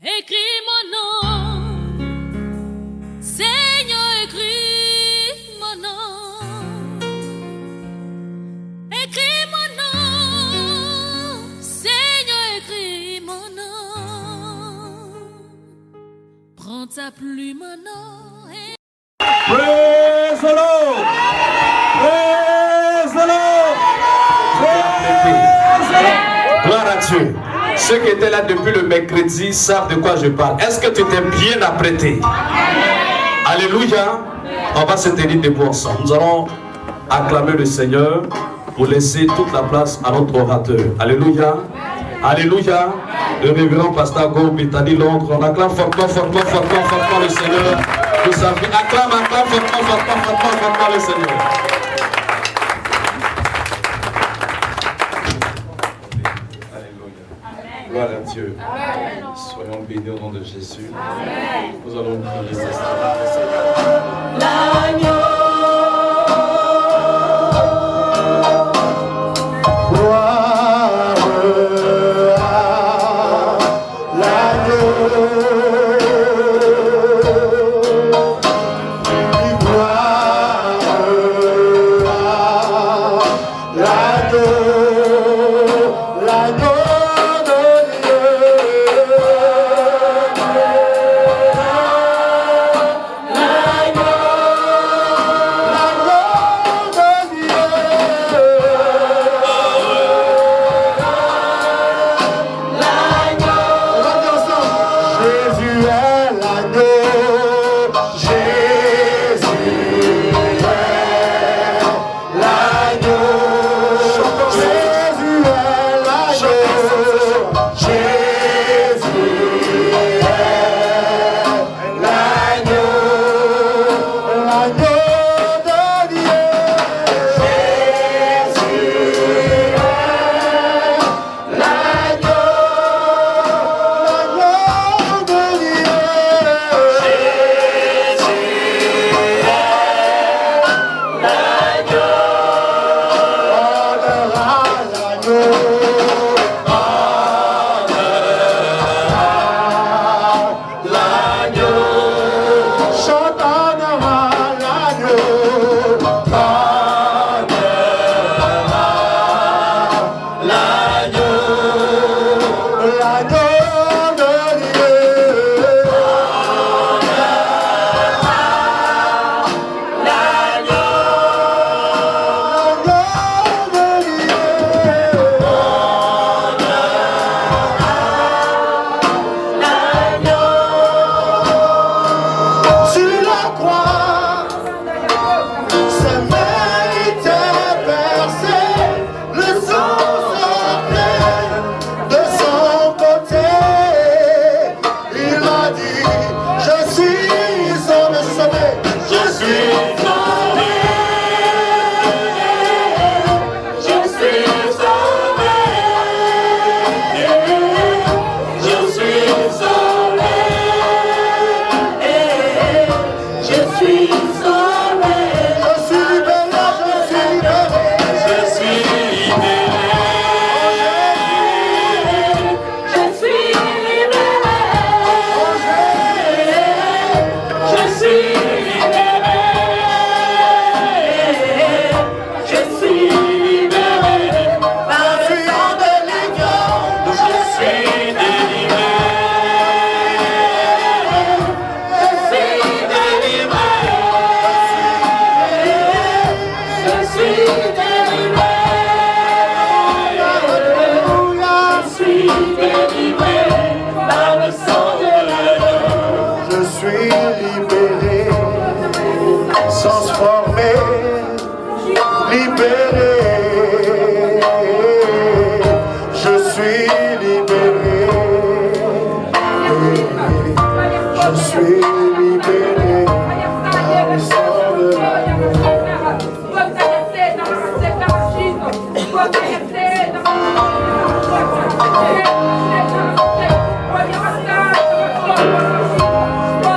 Écris mon nom, Seigneur, écris mon nom. Écris mon nom, Seigneur, écris mon nom. Prends ta plume, mon nom. Praise the Lord! Praise the Lord! Praise the Lord! Gloire à Dieu. Ceux qui étaient là depuis le mercredi savent de quoi je parle. Est-ce que tu t'es bien apprêté? Alléluia. On va se tenir debout ensemble. Nous allons acclamer le Seigneur pour laisser toute la place à notre orateur. Alléluia. Alléluia. Le révérend pasteur Gourbitani Londres. On acclame fortement le Seigneur. Vous savez, acclame fortement le Seigneur. Gloire à Dieu. Amen. Soyons bénis au nom de Jésus. Amen. Nous allons prier. L'agneau. Gloire à l'agneau.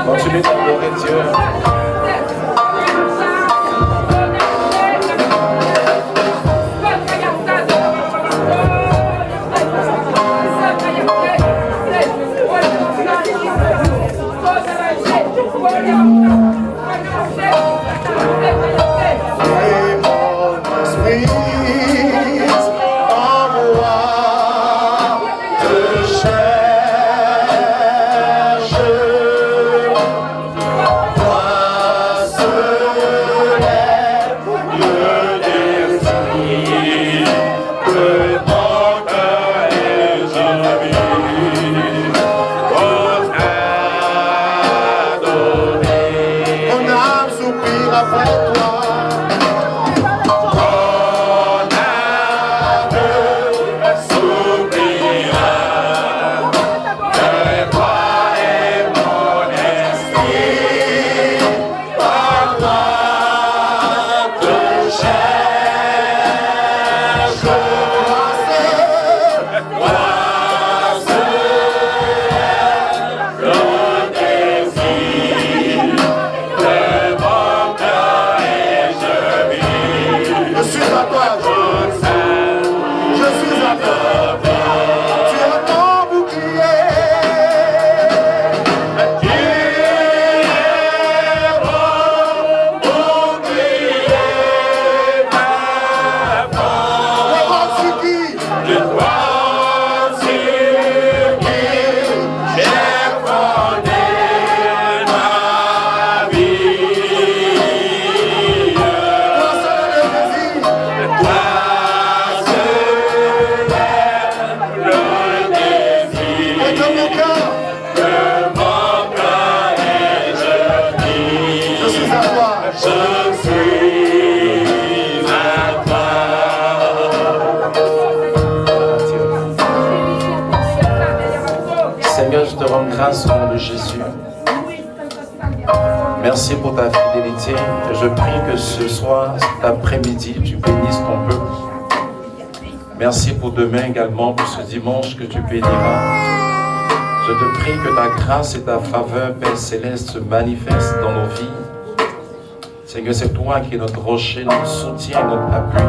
Continuez d'adorer Dieu. grâce au nom de Jésus. Merci pour ta fidélité. Je prie que ce soir, cet après-midi, tu bénisses ton peuple. Merci pour demain également, pour ce dimanche que tu béniras. Je te prie que ta grâce et ta faveur, Père Céleste, se manifestent dans nos vies. Seigneur, c'est toi qui es notre rocher, notre soutien, notre appui.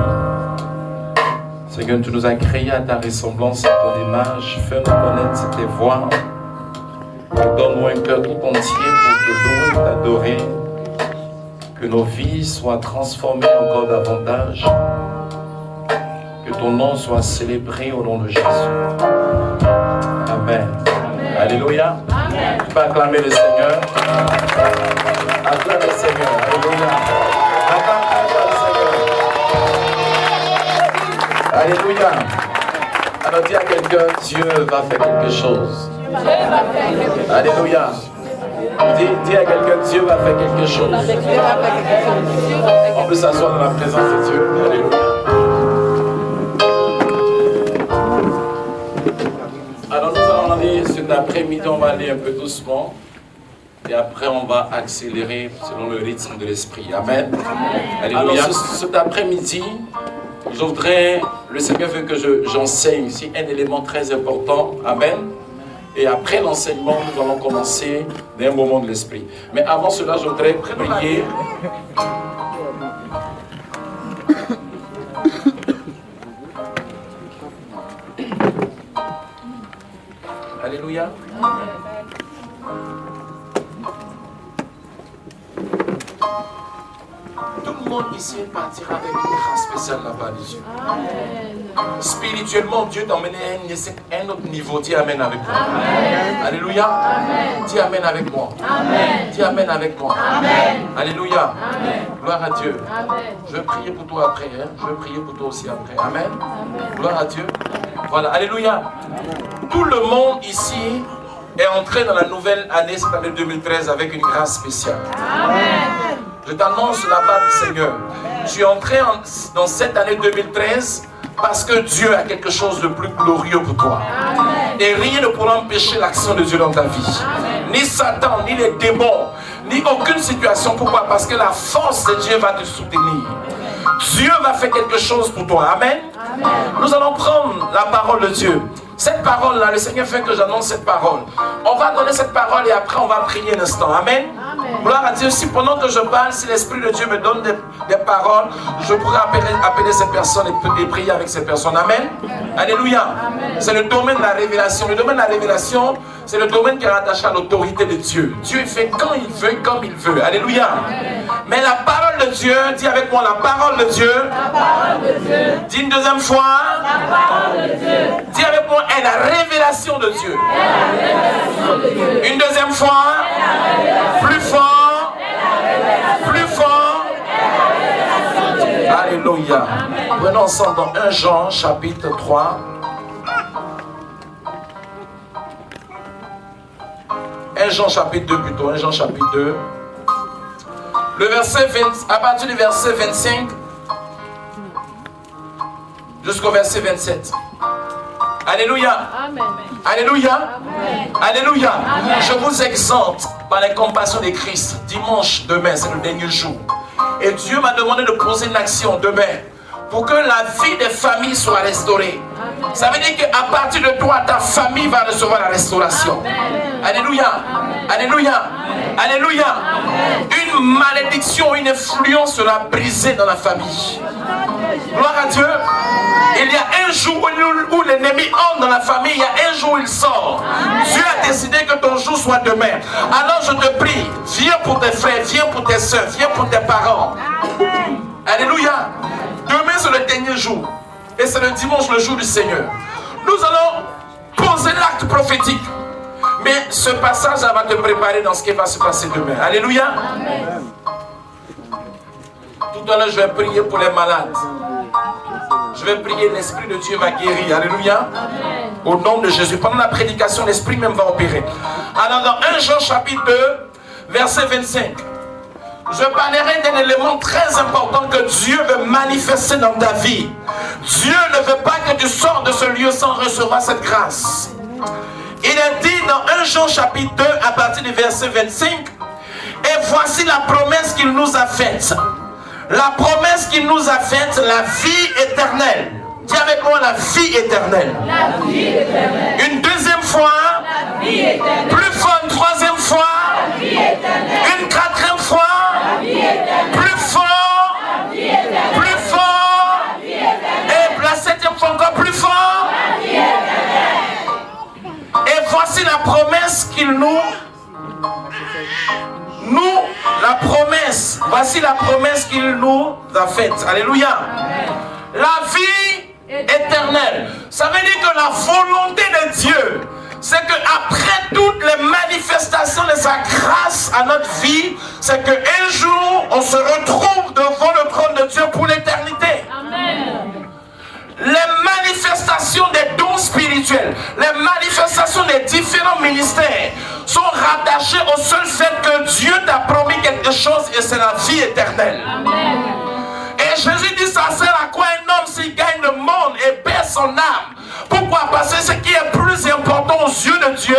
Seigneur, tu nous as créés à ta ressemblance, à ton image. Fais-nous connaître tes voies. Donne-nous un cœur tout entier pour te louer et t'adorer. Que nos vies soient transformées encore davantage. Que ton nom soit célébré au nom de Jésus. Amen. Alléluia. Amen. Tu peux acclamer le Seigneur. Acclame le Seigneur. Alléluia. Acclame le Seigneur. Alléluia. Alors dis à quelqu'un, Dieu va faire quelque chose. Alléluia. Dis à quelqu'un, Dieu va faire quelque chose. On peut s'asseoir dans la présence de Dieu. Alléluia. Alors nous allons aller cet après-midi, on va aller un peu doucement. Et après on va accélérer selon le rythme de l'esprit. Amen. Alléluia. Alors cet après-midi, je voudrais, le Seigneur veut que j'enseigne ici un élément très important. Amen. Et après l'enseignement, nous allons commencer d'un moment de l'esprit. Mais avant cela, je voudrais prier. Alléluia. Tout le monde ici partira avec une grâce spéciale là-bas des yeux. Spirituellement, Dieu t'emmène à un autre niveau. Dis Amen avec moi. Amen. Alléluia. Amen. Dis Amen avec moi. Amen. Dis Amen avec moi. Amen. Alléluia. Amen. Gloire à Dieu. Amen. Je vais prier pour toi après. Hein? Je vais prier pour toi aussi après. Amen. Amen. Gloire à Dieu. Voilà. Alléluia. Amen. Tout le monde ici est entré dans la nouvelle année, cette année 2013, avec une grâce spéciale. Amen. Je t'annonce la part du Seigneur. Tu es entré dans cette année 2013 parce que Dieu a quelque chose de plus glorieux pour toi. Amen. Et rien ne pourra empêcher l'action de Dieu dans ta vie. Amen. Ni Satan, ni les démons, ni aucune situation. Pourquoi? Parce que la force de Dieu va te soutenir. Dieu va faire quelque chose pour toi. Amen. Amen. Nous allons prendre la parole de Dieu. Cette parole-là, le Seigneur fait que j'annonce cette parole. On va donner cette parole et après on va prier un instant. Amen. Amen. Gloire à Dieu. Si pendant que je parle, si l'Esprit de Dieu me donne des paroles, je pourrai appeler ces personnes et prier avec ces personnes. Amen. Amen. Alléluia. C'est le domaine de la révélation. Le domaine de la révélation, c'est le domaine qui est rattaché à l'autorité de Dieu. Dieu fait quand il veut, comme il veut. Alléluia. Amen. Mais la parole de Dieu, dis avec moi la parole de Dieu. La parole de Dieu. Dis une deuxième fois. La parole de Dieu. Dis avec moi, est la révélation de Dieu. Une deuxième fois. Plus fort. Plus fort. Alléluia. Prenons ensemble dans 1 Jean chapitre 3. 1 Jean chapitre 2 plutôt. 1 Jean chapitre 2. Le verset 20, à partir du verset 25 jusqu'au verset 27. Alléluia. Amen. Alléluia. Amen. Alléluia. Amen. Je vous exhorte par la compassion de Christ. Dimanche, demain, c'est le dernier jour. Et Dieu m'a demandé de poser une action demain pour que la vie des familles soit restaurée. Amen. Ça veut dire qu'à partir de toi, ta famille va recevoir la restauration. Amen. Alléluia. Amen. Alléluia. Amen. Alléluia. Amen. Une malédiction, une influence sera brisée dans la famille. Gloire à Dieu. Il y a un jour où l'ennemi entre dans la famille, il y a un jour où il sort. Dieu a décidé que ton jour soit demain. Alors je te prie, viens pour tes frères, viens pour tes soeurs, viens pour tes parents. Alléluia. Demain c'est le dernier jour. Et c'est le dimanche, le jour du Seigneur. Nous allons poser l'acte prophétique. Mais ce passage va te préparer dans ce qui va se passer demain. Alléluia. Amen. Tout à l'heure, je vais prier pour les malades. Je vais prier, l'Esprit de Dieu va guérir. Alléluia. Amen. Au nom de Jésus. Pendant la prédication, l'Esprit même va opérer. Alors dans 1 Jean chapitre 2, verset 25. Je parlerai d'un élément très important que Dieu veut manifester dans ta vie. Dieu ne veut pas que tu sortes de ce lieu sans recevoir cette grâce. Il est dit dans 1 Jean chapitre 2 à partir du verset 25, et voici la promesse qu'il nous a faite. La promesse qu'il nous a faite, la vie éternelle. Dis avec moi la vie éternelle. La vie éternelle. Une deuxième fois. La vie éternelle. Plus fort, une troisième fois. La vie éternelle. Une quatrième fois. La vie éternelle. Plus fort. La vie éternelle. Plus fort. La vie éternelle. Et la septième fois encore plus fort. La vie éternelle. Et voici la promesse qu'il nous, la promesse, voici la promesse qu'il nous a faite. Alléluia. Amen. La vie éternelle. Ça veut dire que la volonté de Dieu, c'est qu'après toutes les manifestations de sa grâce à notre vie, c'est qu'un jour, on se retrouve devant le trône de Dieu pour l'éternité. Amen. Les manifestations des dons spirituels, les manifestations des différents ministères sont rattachées au seul fait que Dieu t'a promis quelque chose et c'est la vie éternelle. Amen. Et Jésus dit, ça sert à quoi un homme s'il gagne le monde et perd son âme? Pourquoi? Parce que ce qui est plus important aux yeux de Dieu,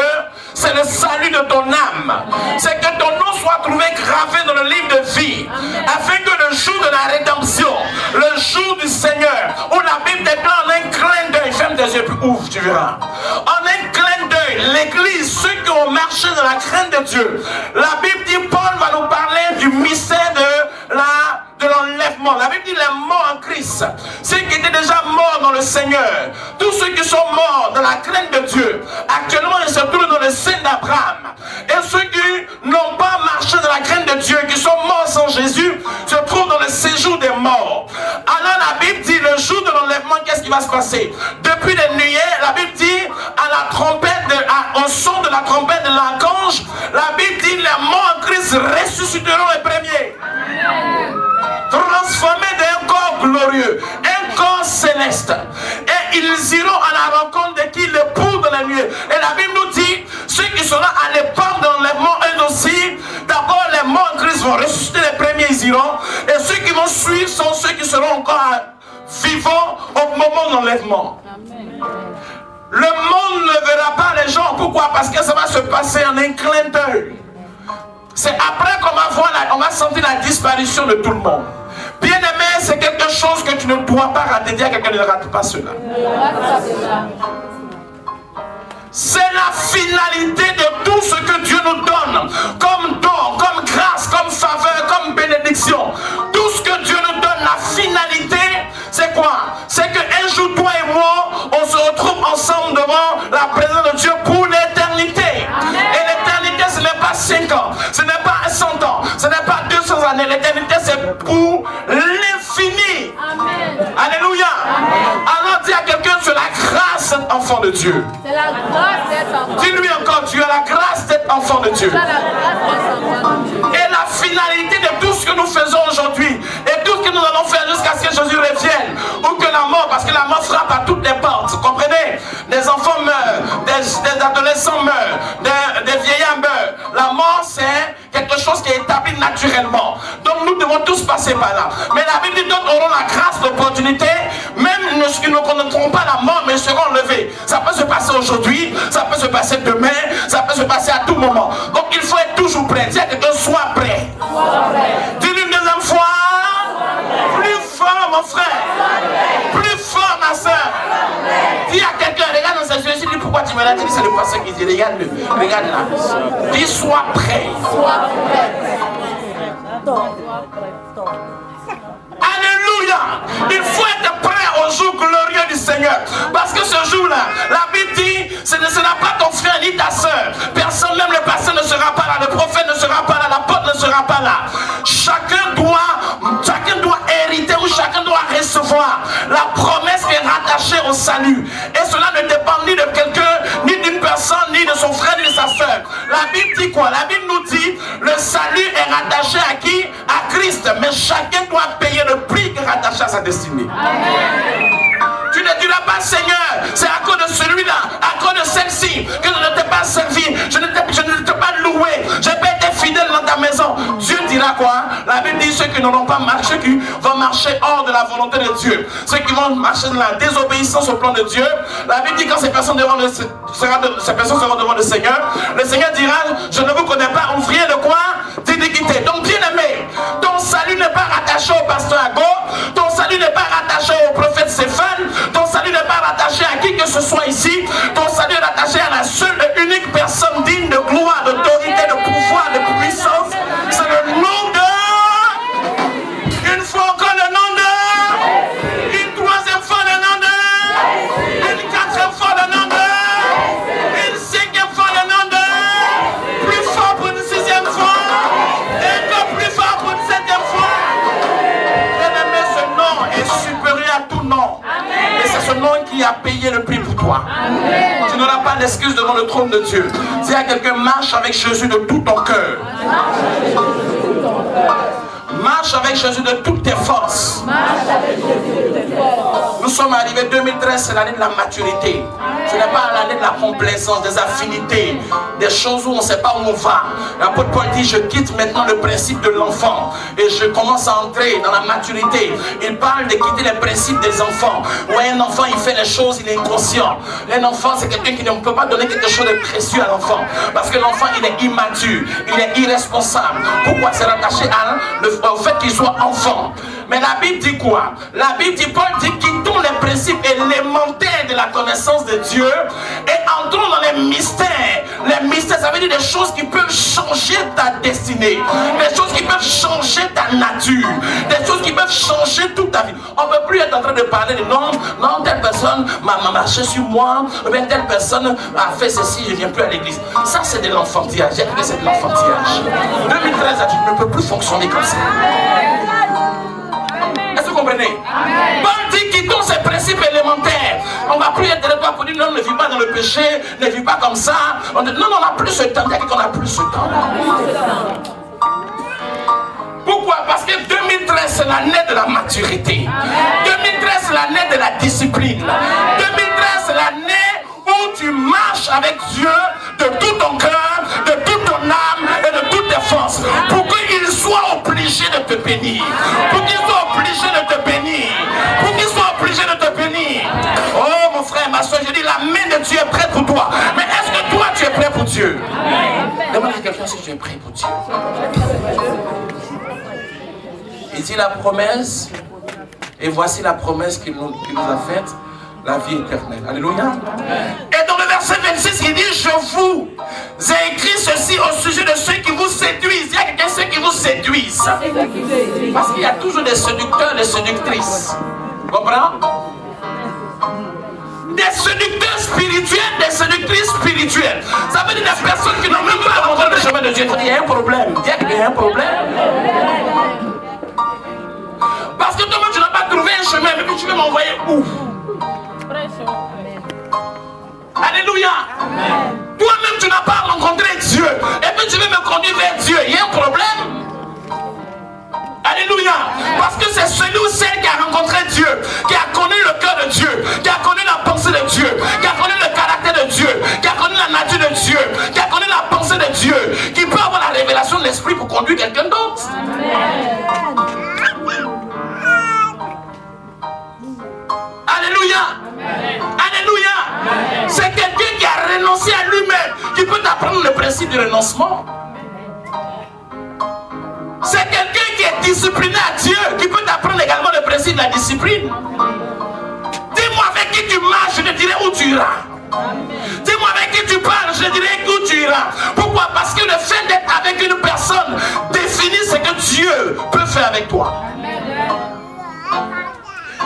c'est le salut de ton âme. C'est que ton nom soit trouvé gravé dans le livre de vie. Afin que le jour de la rédemption, le jour du Seigneur, où la Bible déclare en un clin d'œil, ferme tes yeux puis ouvre, tu verras. En un clin d'œil, l'église, ceux qui ont marché dans la crainte de Dieu, la Bible dit, Paul va nous parler du mystère de l'enlèvement. La Bible dit les morts en Christ, ceux qui étaient déjà morts dans le Seigneur, tous ceux qui sont morts dans la crainte de Dieu, actuellement ils se trouvent dans le sein d'Abraham. Et ceux qui n'ont pas marché dans la crainte de Dieu, qui sont morts sans Jésus, se trouvent dans le séjour des morts. Alors la Bible dit, le jour de l'enlèvement, qu'est-ce qui va se passer? Depuis les nuées, la Bible dit, à la trompette, au son de la trompette de l'archange, la Bible dit, les morts en Christ ressusciteront les premiers. Transformés d'un corps glorieux, un corps céleste. Et ils iront à la rencontre de qui? L'époux de la nuée. Et la Bible nous dit, ceux qui seront à l'époque de l'enlèvement, eux aussi, d'abord les morts en Christ vont ressusciter, les premiers ils iront. Et ceux qui vont suivre sont ceux qui seront encore vivants au moment de l'enlèvement. Le monde ne verra pas les gens. Pourquoi? Parce que ça va se passer en un clin d'œil. C'est après qu'on va voir, on va sentir la disparition de tout le monde. Bien aimé, c'est quelque chose que tu ne dois pas rater. Dis à quelqu'un, ne rate pas cela. C'est la finalité de tout ce que Dieu nous donne, comme don, comme grâce, comme faveur, comme bénédiction. Tout ce que Dieu nous donne, la finalité, c'est quoi? C'est qu'un jour, toi et moi, on se retrouve ensemble devant la présence de Dieu pour l'éternité. Et l'éternité, ce n'est pas 5 ans, ce n'est pas 100 ans, ce n'est pas 200 années. L'éternité, c'est pour l'infini. Alléluia. Alors dis à quelqu'un, tu as la grâce d'être enfant de Dieu. C'est la grâce d'être enfant. Dis-lui encore, tu as la grâce d'être enfant de Dieu. Tu as la grâce d'être enfant de Dieu. Et la finalité de tout ce que nous faisons aujourd'hui, et tout ce que nous allons faire jusqu'à ce que Jésus revienne, ou que la mort, parce que la mort frappe à toutes les portes, vous comprenez? Des enfants meurent, des adolescents meurent, des vieillards meurent. La mort, c'est quelque chose qui est établi naturellement. Donc nous devons tous passer par là. Mais la Bible dit, d'autres auront la grâce, l'opportunité, même ceux qui ne connaîtront pas la mort, mais seront levés. Ça peut se passer aujourd'hui, ça peut se passer demain, ça peut se passer à tout moment. Donc il faut être toujours prêt. Dis à quelqu'un, sois prêt. Dis-lui une deuxième fois, plus fort mon frère, plus fort ma soeur. Dis à quelqu'un, regarde dans ses yeux, dis pourquoi tu me l'as dit, c'est le pasteur qui dit, regarde-le, regarde là. Dis, sois prêt. Alléluia. Il faut être prêt au jour glorieux du Seigneur. Parce que ce jour-là, la Bible dit, ce ne sera pas ton frère ni ta soeur. Personne, même le pasteur ne sera pas là, le prophète ne sera pas là, l'apôtre ne sera pas là. Chacun doit hériter ou chacun doit recevoir la promesse qui est rattachée au salut. Et cela ne dépend ni de quelqu'un, ni d'une personne, ni de son frère, ni de sa soeur. La Bible dit quoi? La Bible nous dit, le salut est rattaché à qui? À Christ. Mais chacun doit payer le prix qui est rattaché à sa destinée. Amen. Tu ne diras pas, Seigneur, c'est à cause de celui-là, à cause de celle-ci, que je ne t'ai pas servi, je ne t'ai pas loué, je n'ai pas été fidèle dans ta maison. Dieu dira quoi? La Bible dit, ceux que qui n'auront pas marché, qui vont marcher hors de la volonté de Dieu. Ceux qui vont marcher dans la désobéissance au plan de Dieu. La Bible dit quand ces personnes seront devant le Seigneur dira, je ne vous connais pas, ouvrier de quoi? D'iniquité. Donc bien aimé, ton salut n'est pas rattaché au pasteur Ago, ton salut n'est pas rattaché au prophète Stéphane, ton salut n'est pas rattaché à qui que ce soit ici, ton salut est rattaché à la seule et unique personne digne de gloire, d'autorité, de pouvoir, de puissance. C'est le nom de... Une fois encore le nom de... Une troisième fois le nom de... Une quatrième fois le nom de... Une cinquième fois le nom de... Plus fort pour une sixième fois. Et encore plus fort pour une septième fois. Bien-aimé, ce nom est supérieur à tout nom. Et c'est ce nom qui a payé le prix pour toi. Tu n'auras pas d'excuse devant le trône de Dieu. Si à quelqu'un marche avec Jésus de tout ton cœur. Marche avec Jésus de toutes tes forces. Nous sommes arrivés 2013, c'est l'année de la maturité. Ce n'est pas l'année de la complaisance, des affinités, des choses où on ne sait pas où on va. L'apôtre Paul dit, je quitte maintenant le principe de l'enfant et je commence à entrer dans la maturité. Il parle de quitter les principes des enfants. Où un enfant, il fait les choses, il est inconscient. Un enfant, c'est quelqu'un qui ne peut pas donner quelque chose de précieux à l'enfant. Parce que l'enfant, il est immature, il est irresponsable. Pourquoi? C'est rattaché au fait qu'il soit enfant. Mais la Bible dit quoi? La Bible dit, Paul dit, quittons les principes élémentaires de la connaissance de Dieu et entrons dans les mystères. Les mystères, ça veut dire des choses qui peuvent changer ta destinée, des choses qui peuvent changer ta nature, des choses qui peuvent changer toute ta vie. On ne peut plus être en train de parler de non, telle personne m'a marché sur moi, ou bien telle personne a fait ceci, je ne viens plus à l'église. Ça, c'est de l'enfantillage. J'ai dit que c'est de l'enfantillage. 2013, tu ne peux plus fonctionner comme ça. Est-ce que vous comprenez? Paul dit quittons ces principes élémentaires. On ne va plus être de toi pour dire non, ne vis pas dans le péché, ne vis pas comme ça. On dit, non, on n'a plus ce temps. Il y a qu'on a plus ce temps. Pourquoi? Parce que 2013, c'est l'année de la maturité. 2013, c'est l'année de la discipline. 2013, c'est l'année où tu marches avec Dieu de tout ton cœur, de toute ton âme et de toutes tes forces. Pour qu'il soit obligé de te bénir. Pour qu'il soit obligé de te bénir. Pour qu'il soit obligé de te bénir. Oh mon frère, ma soeur, je dis la main de Dieu est prête pour toi. Mais est-ce que toi tu es prêt pour Dieu? Demande à quelqu'un si tu es prêt pour Dieu. Il dit la promesse, et voici la promesse qu'il nous a faite, la vie éternelle. Alléluia. Et dans le verset 26, il dit, je vous ai écrit ceci au sujet de ceux qui vous séduisent. Il y a quelqu'un, ceux qui vous séduisent. Parce qu'il y a toujours des séducteurs, des séductrices. Vous comprenez? Des séducteurs spirituels, des séductrices spirituelles. Ça veut dire des personnes qui n'ont même pas rencontré le chemin de Dieu. Il y a un problème. Il y a un problème. Parce que toi-même, tu n'as pas trouvé un chemin, mais tu veux m'envoyer où? Alléluia. Toi-même, tu n'as pas rencontré Dieu. Et puis tu veux me conduire vers Dieu. Il y a un problème. Alléluia. Parce que c'est celui ou celle qui a rencontré Dieu, qui a connu le cœur de Dieu, qui a connu la pensée de Dieu, qui a connu le caractère de Dieu, qui a connu la nature de Dieu, qui a connu la pensée de Dieu, qui peut avoir la révélation de l'esprit pour conduire quelqu'un d'autre. Alléluia. Alléluia. C'est quelqu'un qui a renoncé à lui-même, qui peut t'apprendre le principe du renoncement. C'est quelqu'un qui est discipliné à Dieu, qui peut t'apprendre également le principe de la discipline. Dis-moi avec qui tu marches, je te dirai où tu iras. Dis-moi avec qui tu parles, je te dirai où tu iras. Pourquoi? Parce que le fait d'être avec une personne définit ce que Dieu peut faire avec toi.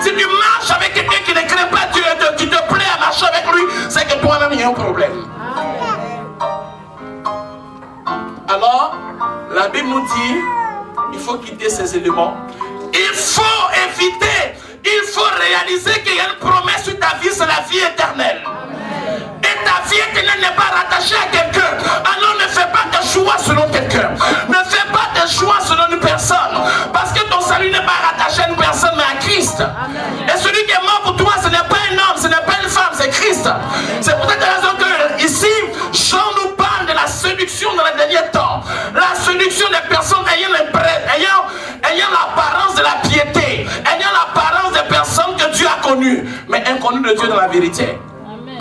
Si tu marches avec quelqu'un qui ne craint pas Dieu, tu te plais à marcher avec lui, c'est que toi-même il y a un problème. Alors, la Bible nous dit, il faut quitter ces éléments. Il faut éviter, il faut réaliser qu'il y a une promesse sur ta vie, c'est la vie éternelle. Et ta vie éternelle n'est pas rattachée à quelqu'un. Alors ne fais pas tes choix selon quelqu'un. Ne fais pas tes choix selon une personne. Parce que ton salut n'est pas rattaché à une personne, mais à Christ. Et celui qui est mort pour toi, ce n'est pas un homme, ce n'est pas une femme, c'est Christ. C'est pour cette raison que ici, Jean nous parle de la séduction dans les derniers temps. La séduction des personnes ayant la connu de Dieu dans la vérité. Amen.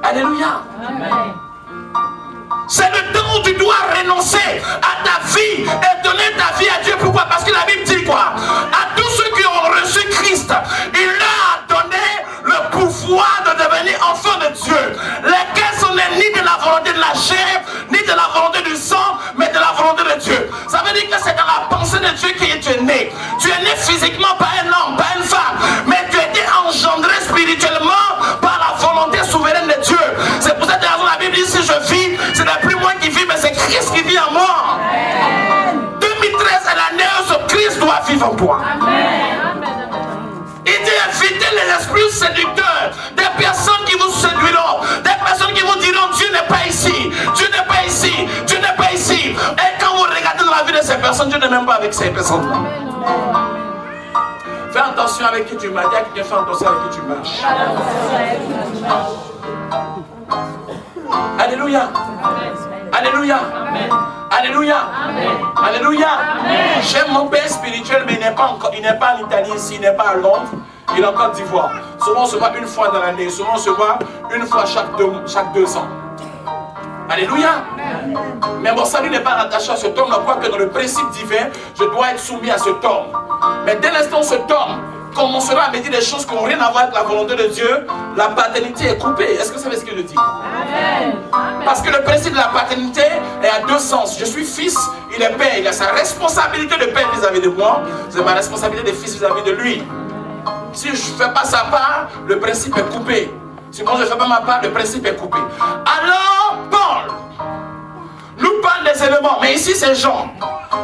Alléluia. Amen. C'est le temps où tu dois renoncer à ta vie et donner ta vie à Dieu. Pourquoi? Parce que la Bible dit quoi? À tous ceux qui ont reçu Christ, il leur a donné le pouvoir de devenir enfants de Dieu, lesquels sont nés ni de la volonté de la chair, ni de la volonté du sang, mais de la volonté de Dieu. Ça veut dire que c'est dans la pensée de Dieu que tu es né. Tu es né physiquement par un homme, par une femme, mais tu as été engendré spirituellement par la volonté souveraine de Dieu. C'est pour cette raison que la Bible dit, si je vis, ce n'est plus moi qui vis, mais c'est Christ qui vit en moi. 2013 est l'année où ce Christ doit vivre en toi. Il dit évitez les esprits séducteurs, des personnes qui vous séduiront, des personnes qui vous diront Dieu n'est pas ici, Dieu n'est pas ici, Dieu n'est pas ici. Et quand vous regardez dans la vie de ces personnes, Dieu n'est même pas avec ces personnes. Fais attention avec qui tu marches, dis à quelqu'un, fais attention avec qui tu marches. Alléluia. Alléluia. Alléluia. Alléluia. J'aime mon père spirituel, mais il n'est pas en Italie ici, il n'est pas à Londres, il est en Côte d'Ivoire. Souvent on se voit une fois dans l'année, souvent on se voit une fois chaque 2 ans. Alléluia. Mais mon salut n'est pas rattaché à cet homme, quoique dans le principe divin, je dois être soumis à cet homme. Mais dès l'instant où cet homme commencera à me dire des choses qui n'ont rien à voir avec la volonté de Dieu, la paternité est coupée. Est-ce que vous savez ce que je dis? Amen. Parce que le principe de la paternité est à 2 sens. Je suis fils, il est père, il a sa responsabilité de père vis-à-vis de moi, c'est ma responsabilité de fils vis-à-vis de lui. Si je ne fais pas sa part, le principe est coupé. Si moi je ne fais pas ma part, le principe est coupé. Alors, Paul nous parle des éléments, mais ici c'est Jean.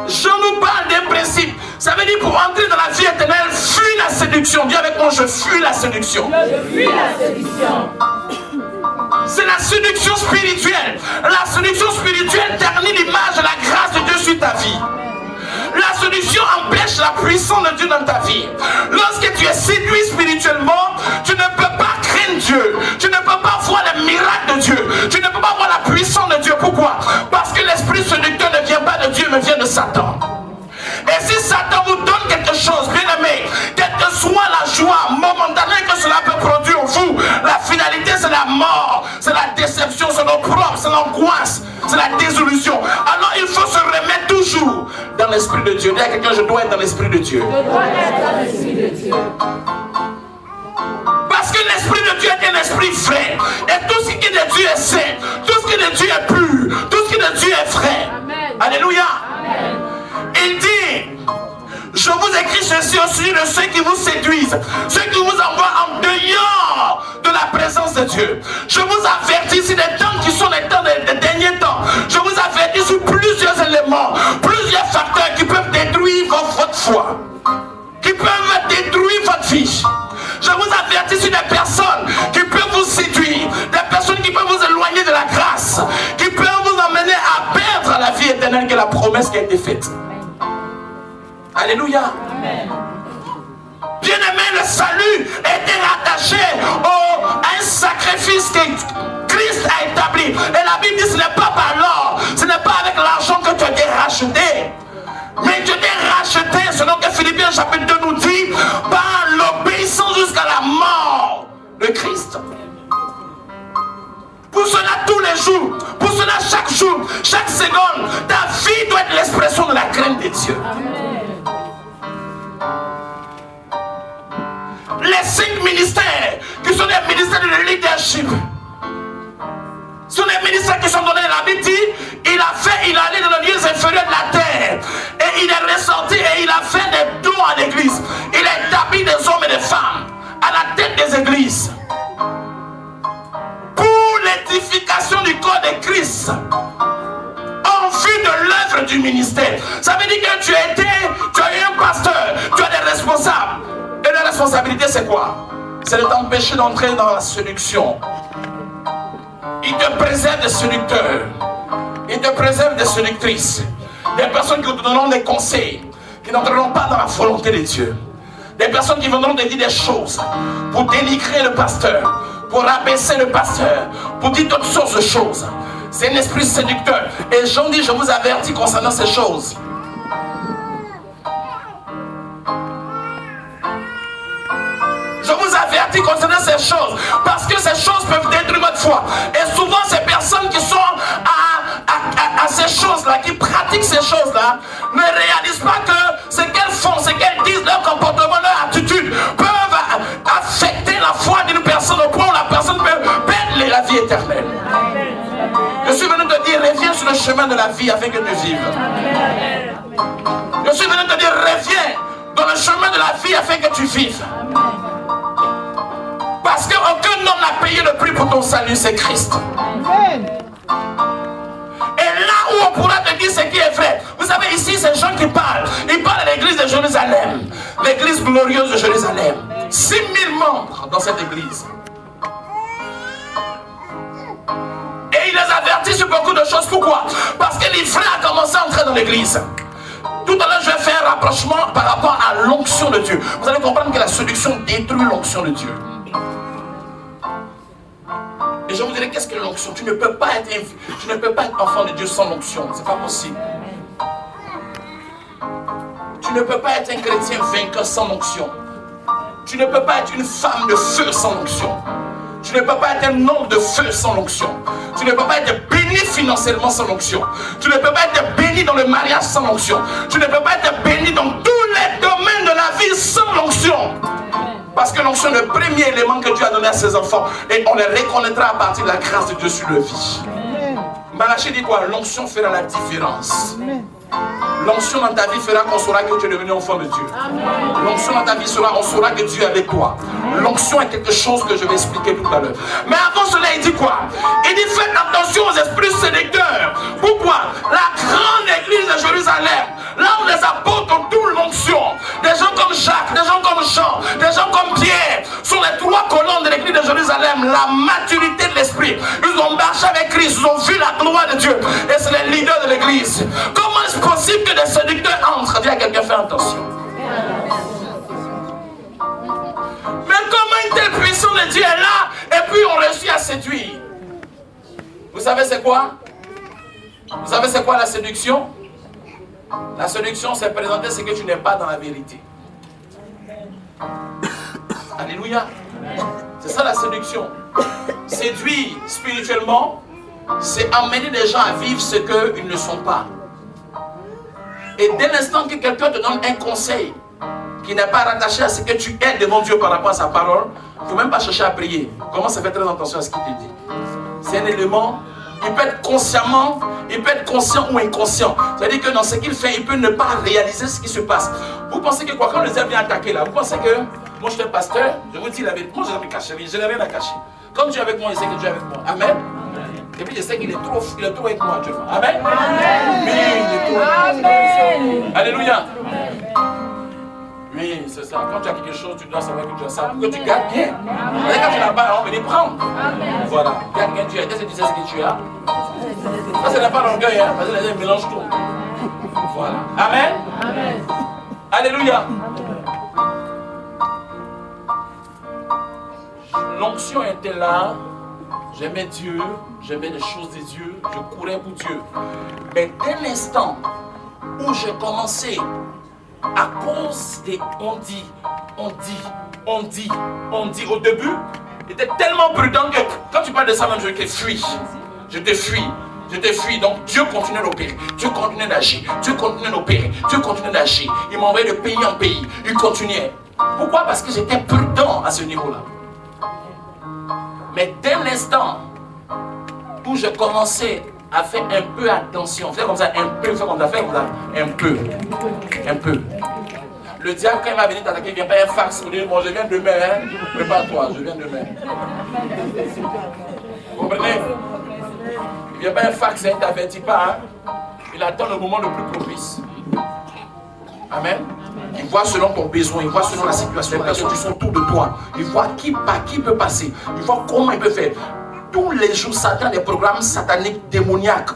Jean nous parle d'un principe. Ça veut dire pour entrer dans la vie éternelle, fuis la séduction. Dis avec moi, je fuis la séduction. Je fuis la séduction. C'est la séduction spirituelle. La séduction spirituelle ternit l'image de la grâce de Dieu sur ta vie. La séduction empêche la puissance de Dieu dans ta vie. Lorsque tu es séduit spirituellement, tu ne peux pas craindre Dieu. Tu ne peux pas voir les miracles de Dieu. Tu ne peux pas voir la puissance de Dieu. Pourquoi? Parce que l'esprit séducteur ne vient pas de Dieu, mais vient de Satan. Et si Satan vous donne quelque chose, bien aimé, quelle que soit la joie momentanée que cela peut produire en vous, la finalité c'est la mort, c'est la déception, c'est l'opprobre, c'est l'angoisse, c'est la désillusion. Alors il faut se remettre toujours dans l'esprit de Dieu. Dis à quelqu'un, je dois être dans l'esprit de Dieu. Je dois être dans l'esprit de Dieu. Parce que l'esprit de Dieu est un esprit vrai. Et tout ce qui est de Dieu est saint. Tout ce qui est de Dieu est pur. Tout ce qui est de Dieu est vrai. Amen. Alléluia. Amen. Il dit, je vous écris ceci au sujet de ceux qui vous séduisent, ceux qui vous envoient en dehors de la présence de Dieu. Je vous avertis sur les temps qui sont les temps des derniers temps. Je vous avertis sur plusieurs éléments, plusieurs facteurs qui peuvent détruire votre foi, qui peuvent détruire votre vie. Je vous avertis sur des personnes qui peuvent vous séduire, des personnes qui peuvent vous éloigner de la grâce, qui peuvent vous emmener à perdre la vie éternelle qui est la promesse qui a été faite. Alléluia. Amen. Bien-aimé, le salut était rattaché à un sacrifice que Christ a établi. Et la Bible dit ce n'est pas par l'or, ce n'est pas avec l'argent que tu as été racheté. Mais tu es racheté, selon que Philippiens chapitre 2 nous dit, par l'obéissance jusqu'à la mort de Christ. Pour cela tous les jours, pour cela chaque jour, chaque seconde, ta vie doit être l'expression de la crainte de Dieu. Amen. Les 5 ministères qui sont les ministères de leadership sont les ministères qui sont donnés. La Bible dit, il est allé dans les lieux inférieurs de la terre et il est ressorti et il a fait des dons à l'église. Il a établi des hommes et des femmes à la tête des églises pour l'édification du corps de Christ en vue de l'œuvre du ministère. Ça veut dire que tu as eu un pasteur, tu as des responsables. Et la responsabilité c'est quoi? C'est de t'empêcher d'entrer dans la séduction. Il te préserve des séducteurs. Il te préserve des séductrices. Des personnes qui te donneront des conseils, qui n'entreront pas dans la volonté de Dieu. Des personnes qui viendront te dire des choses pour dénigrer le pasteur, pour rabaisser le pasteur, pour dire toutes sortes de choses. C'est un esprit séducteur. Et Jean dit, je vous avertis concernant ces choses. ces choses, parce que ces choses peuvent détruire notre foi. Et souvent, ces personnes qui sont à ces choses-là, qui pratiquent ces choses-là, ne réalisent pas que ce qu'elles font, ce qu'elles disent, leur comportement, leur attitude, peuvent affecter la foi d'une personne au point où la personne peut perdre la vie éternelle. Je suis venu te dire, reviens sur le chemin de la vie afin que tu vives. Je suis venu te dire, reviens dans le chemin de la vie afin que tu vives. Parce qu'aucun homme n'a payé le prix pour ton salut, c'est Christ. Et là où on pourra te dire ce qui est vrai. Vous savez, ici, ces gens qui parlent, ils parlent de l'église de Jérusalem, l'église glorieuse de Jérusalem. 6 000 membres dans cette église. Et il les avertit sur beaucoup de choses. Pourquoi? Parce que les frères ont commencé à entrer dans l'église. Tout à l'heure, je vais faire un rapprochement par rapport à l'onction de Dieu. Vous allez comprendre que la séduction détruit l'onction de Dieu. Et je vous dirai qu'est-ce que l'onction. Tu ne peux pas être enfant de Dieu sans l'onction. C'est pas possible. Tu ne peux pas être un chrétien vainqueur sans l'onction. Tu ne peux pas être une femme de feu sans l'onction. Tu ne peux pas être un homme de feu sans l'onction. Tu ne peux pas être béni financièrement sans l'onction. Tu ne peux pas être béni dans le mariage sans l'onction. Tu ne peux pas être béni dans tous les domaines de la vie sans l'onction. Parce que l'onction est le premier élément que Dieu a donné à ses enfants. Et on les reconnaîtra à partir de la grâce de Dieu sur leur vie. Malachie dit quoi? L'onction fera la différence. L'onction dans ta vie fera qu'on saura que tu es devenu enfant de Dieu. L'onction dans ta vie sera, on saura que Dieu est avec toi. L'onction est quelque chose que je vais expliquer tout à l'heure. Mais avant cela, il dit quoi? Il dit faites attention aux esprits séducteurs. Pourquoi? La grande église de Jérusalem, là où les apôtres ont toute l'onction, des gens comme Jacques, des gens comme Jean, des gens comme Pierre, sont les 3 colonnes de l'église de Jérusalem, la maturité de l'esprit. Ils ont marché avec Christ, ils ont vu la gloire de Dieu. Et c'est les leaders de l'église. Comment est-ce possible que des séducteurs entrent? Dis à quelqu'un, fais attention. Mais comment une telle puissance de Dieu est là et puis on réussit à séduire? Vous savez c'est quoi? Vous savez c'est quoi la séduction? La séduction, c'est présenter ce que tu n'es pas dans la vérité. Alléluia. C'est ça la séduction. Séduire spirituellement, c'est amener les gens à vivre ce qu'ils ne sont pas. Et dès l'instant que quelqu'un te donne un conseil qui n'est pas rattaché à ce que tu es devant Dieu par rapport à sa parole, il ne faut même pas chercher à prier. Commence à faire très attention à ce qu'il te dit. C'est un élément, il peut être consciemment, il peut être conscient ou inconscient. C'est-à-dire que dans ce qu'il fait, il peut ne pas réaliser ce qui se passe. Vous pensez que quoi, quand le diable vient attaquer là, vous pensez que moi je suis un pasteur, je vous dis la vérité, moi je n'ai rien caché, je n'ai rien à cacher. Comme Dieu est avec moi, il sait que Dieu est avec moi. Amen. Et puis je sais qu'il est trop avec moi, Dieu. Amen. Amen. Oui, il est trop avec moi. Alléluia. Oui, c'est ça. Quand tu as quelque chose, tu dois savoir que tu as ça. Pour que tu gardes bien. Et quand tu n'as pas, on va venir prendre. Voilà. Garde bien, tu as. Est-ce que tu sais ce que tu as? Ça, ce n'est pas l'orgueil, hein, parce que les gens mélangent tout. Voilà. Amen. Amen. Alléluia. L'onction était là. J'aimais Dieu, j'aimais les choses de Dieu, je courais pour Dieu. Mais dès l'instant où j'ai commencé, à cause des on dit, au début, j'étais tellement prudent que quand tu parles de ça même, je te fuis. Je te fuis. Donc Dieu continuait d'opérer, Dieu continuait d'agir, Dieu continuait d'opérer, Dieu continuait d'agir. Il m'envoyait de pays en pays, il continuait. Pourquoi? Parce que j'étais prudent à ce niveau-là. Mais dès l'instant où je commençais à faire un peu attention, faire comme ça, un peu, faire comme ça, un peu. Le diable, quand il va venir t'attaquer, il ne vient pas un fax pour dire, bon, je viens demain, hein. Prépare-toi, je viens demain. Vous comprenez? Il ne vient pas un fax, hein, il ne t'avertit pas, hein. Il attend le moment le plus propice. Amen. Il voit selon ton besoin, il voit selon la situation, les personnes qui sont autour de toi. Il voit qui peut passer, il voit comment il peut faire. Tous les jours, Satan a des programmes sataniques, démoniaques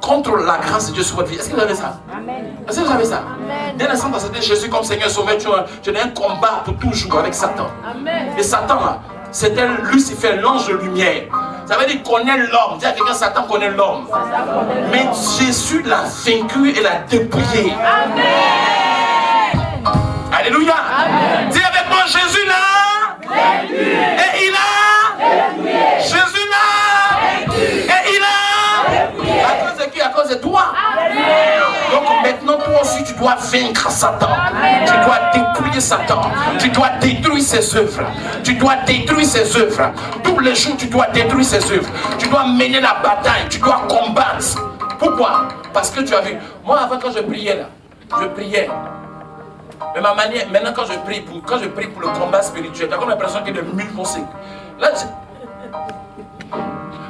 contre la grâce de Dieu sur votre vie. Est-ce que vous avez ça? Amen. Est-ce que vous avez ça? Amen. Dès l'instant où tu as accepté Jésus comme Seigneur Sauveur, tu as un combat pour toujours avec Satan. Amen. Et Satan, là, c'était Lucifer, l'ange de lumière. Ça veut dire qu'il connaît l'homme. Dis à quelqu'un, Satan connaît l'homme. Mais Jésus l'a vaincu et l'a dépouillé. Amen. Alléluia. Amen. Dis avec moi, Jésus là. Et il a. Jésus l'a. Et il a. À cause de qui? À cause de toi. Donc maintenant, toi aussi, tu dois vaincre Satan. Tu dois détruire Satan. Tu dois détruire ses œuvres. Tu dois détruire ses œuvres. Tous les jours, tu dois détruire ses œuvres. Tu dois mener la bataille. Tu dois combattre. Pourquoi? Parce que tu as vu. Moi, avant, quand je priais là, je priais. Mais ma manière, maintenant, quand je prie pour le combat spirituel, j'ai comme l'impression que les murs vont s'écouter. Là,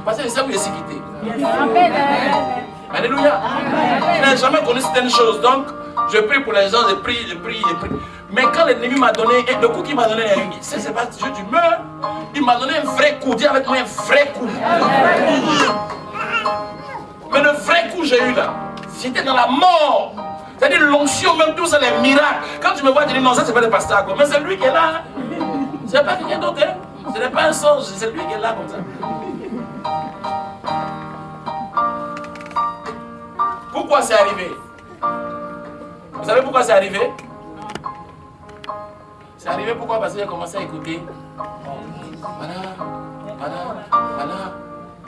parce que c'est ça où il est sécurité. Alléluia. Je n'ai jamais connu certaines choses. Donc, je prie pour les gens, je prie. Mais quand l'ennemi m'a donné, et le coup qu'il m'a donné, c'est pas Dieu du meurs. Il m'a donné un vrai coup. Dis avec moi un vrai coup. Mais le vrai coup que j'ai eu là, c'était dans la mort. C'est-à-dire l'onction, même tout ça, les miracles. Quand tu me vois, tu dis non, ça c'est pas le pasteur. Mais c'est lui qui est là. C'est pas quelqu'un d'autre. Ce n'est pas un songe, c'est lui qui est là comme ça. Pourquoi c'est arrivé? Vous savez pourquoi c'est arrivé? C'est arrivé pourquoi? Parce que j'ai commencé à écouter. Voilà.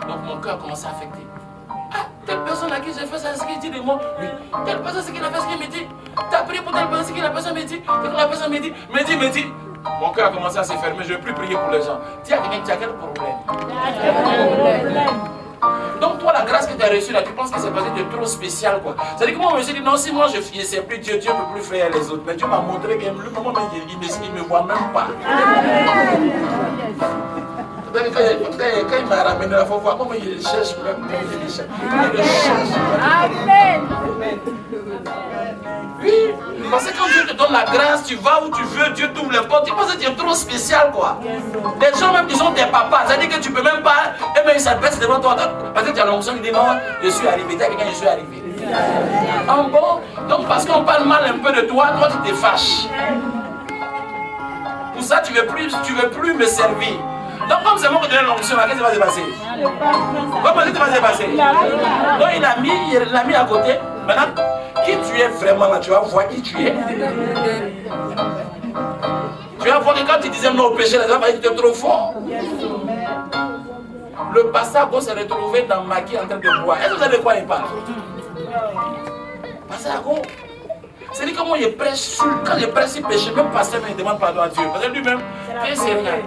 Donc mon cœur a commencé à affecter. Ah, telle personne à qui j'ai fait ça, ce qu'il dit de moi. Oui. Telle personne, c'est qu'il a fait ce qu'il me dit. T'as prié pour telle personne, c'est qu'il a personne me dit. La personne me dit. Mon cœur a commencé à se fermer, je ne veux plus prier pour les gens. Dis à quelqu'un, tu as quel problème? Donc toi, la grâce que tu as reçue là, tu penses que c'est parce que tu es trop spécial quoi. C'est-à-dire que moi, je me suis dit, non, si moi je ne sais plus Dieu, Dieu ne peut plus faire les autres. Mais Dieu m'a montré que lui, moi, il ne me voit même pas. Quand il m'a ramené la fois, comment il cherche même. Il cherche. Amen. Oui, parce que quand Dieu te donne la grâce, tu vas où tu veux, Dieu t'ouvre les portes. Tu penses que tu es trop spécial quoi. Les gens même qui sont tes papas, ça veut dire que tu peux même pas, et même ils s'abaissent devant toi. Parce que tu as l'onction qui dit non, je suis arrivé. Tu as quelqu'un, je suis arrivé. En bon, donc parce qu'on parle mal un peu de toi, toi tu te fâches. Pour ça tu veux plus me servir. Donc comme c'est moi qui donne l'onction, qu'est-ce qui va se passer? Comment ça va se passer? Donc il l'a mis à côté. Maintenant, qui tu es vraiment là, tu vas voir qui tu es. Tu vas voir que quand tu disais non au péché, les gens vont dire que tu es trop fort. Le pasteur Ago s'est retrouvé dans Maki en train de boire. Est-ce que vous savez de quoi il parle? Pasteur Ago, c'est-à-dire comment il prêche quand il prêche il péché, même pasteur il demande pardon à Dieu. Parce que lui-même, c'est rien.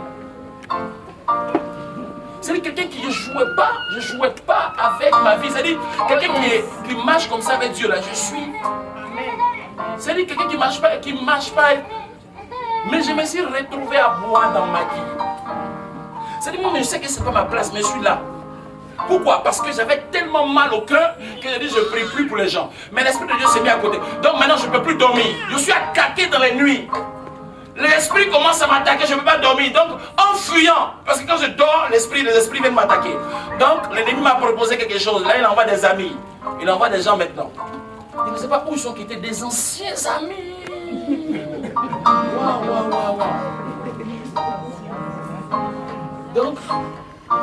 C'est quelqu'un qui ne jouait pas avec ma vie. C'est-à-dire quelqu'un qui marche comme ça avec Dieu là. Je suis. C'est-à-dire quelqu'un qui ne marche pas. Mais je me suis retrouvé à boire dans ma vie. C'est-à-dire moi je sais que ce n'est pas ma place, mais je suis là. Pourquoi? Parce que j'avais tellement mal au cœur que j'ai dit je ne prie plus pour les gens. Mais l'Esprit de Dieu s'est mis à côté. Donc maintenant je ne peux plus dormir. Je suis attaqué dans les nuits. L'esprit commence à m'attaquer, je ne peux pas dormir. Donc, en fuyant, parce que quand je dors, les esprits viennent m'attaquer. Donc, l'ennemi m'a proposé quelque chose. Là, il envoie des amis. Il envoie des gens maintenant. Il ne sait pas où ils sont quittés. Des anciens amis. Waouh. Donc,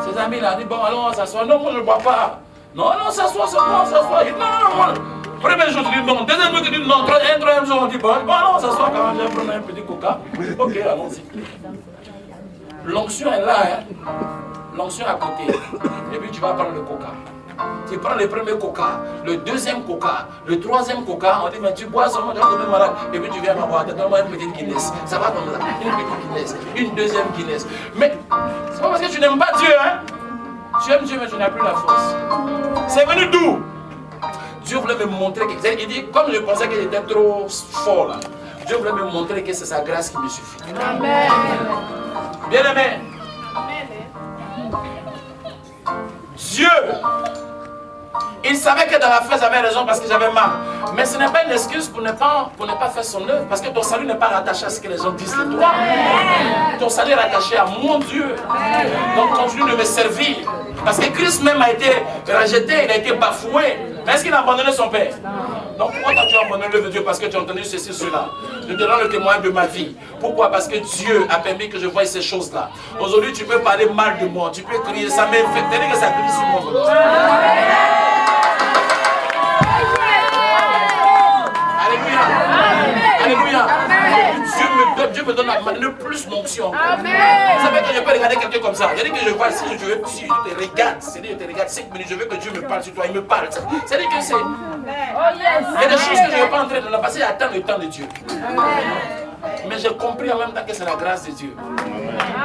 ces amis-là disent, bon, allons, on s'assoit. Non, moi, je ne bois pas. Non, s'assoit, c'est bon, s'assoit. Non, moi. Premier jour, tu dis non. Deuxième jour, tu dis non. Troisième jour, on dit bon, non, ça soit quand même, je prends un petit coca. Ok, allons-y. L'onction est là, hein. L'onction à côté. Et puis tu vas prendre le coca. Tu prends le premier coca, le deuxième coca, le troisième coca. On dit, mais tu bois seulement, tu vas tomber malade. Et puis tu viens m'avoir, donne-moi une petite Guinness. Ça va comme ça. Une petite Guinness, une deuxième Guinness. Mais c'est pas parce que tu n'aimes pas Dieu, hein. Tu aimes Dieu, mais tu n'as plus la force. C'est venu d'où? Dieu voulait me montrer que, il dit, comme je pensais qu'il était trop fort là, Dieu voulait me montrer que c'est sa grâce qui me suffit. Amen. Bien aimé. Dieu, il savait que dans la foi j'avais raison parce que j'avais mal. Mais ce n'est pas une excuse pour ne pas faire son œuvre. Parce que ton salut n'est pas rattaché à ce que les gens disent de toi. Ton salut est rattaché à mon Dieu. Donc continue de me servir. Parce que Christ même a été rejeté, il a été bafoué. Est-ce qu'il a abandonné son Père? Donc pourquoi tu as abandonné l'œuvre de Dieu? Parce que tu as entendu ceci, cela. Je te rends le témoignage de ma vie. Pourquoi? Parce que Dieu a permis que je voie ces choses-là. Aujourd'hui, tu peux parler mal de moi. Tu peux crier, ça m'infecte. Que ça crie sur moi. Alléluia. Alléluia. Dieu me donne le plus d'onction. Vous savez que je peux regarder quelqu'un comme ça. C'est-à-dire que je vois, si je te regarde, c'est-à-dire que je te regarde 5 minutes, je veux que Dieu me parle sur toi, il me parle. C'est-à-dire que c'est... Il y a des choses que je ne vais pas entrer dans la passé, il y a tant le temps de Dieu. Mais j'ai compris en même temps que c'est la grâce de Dieu.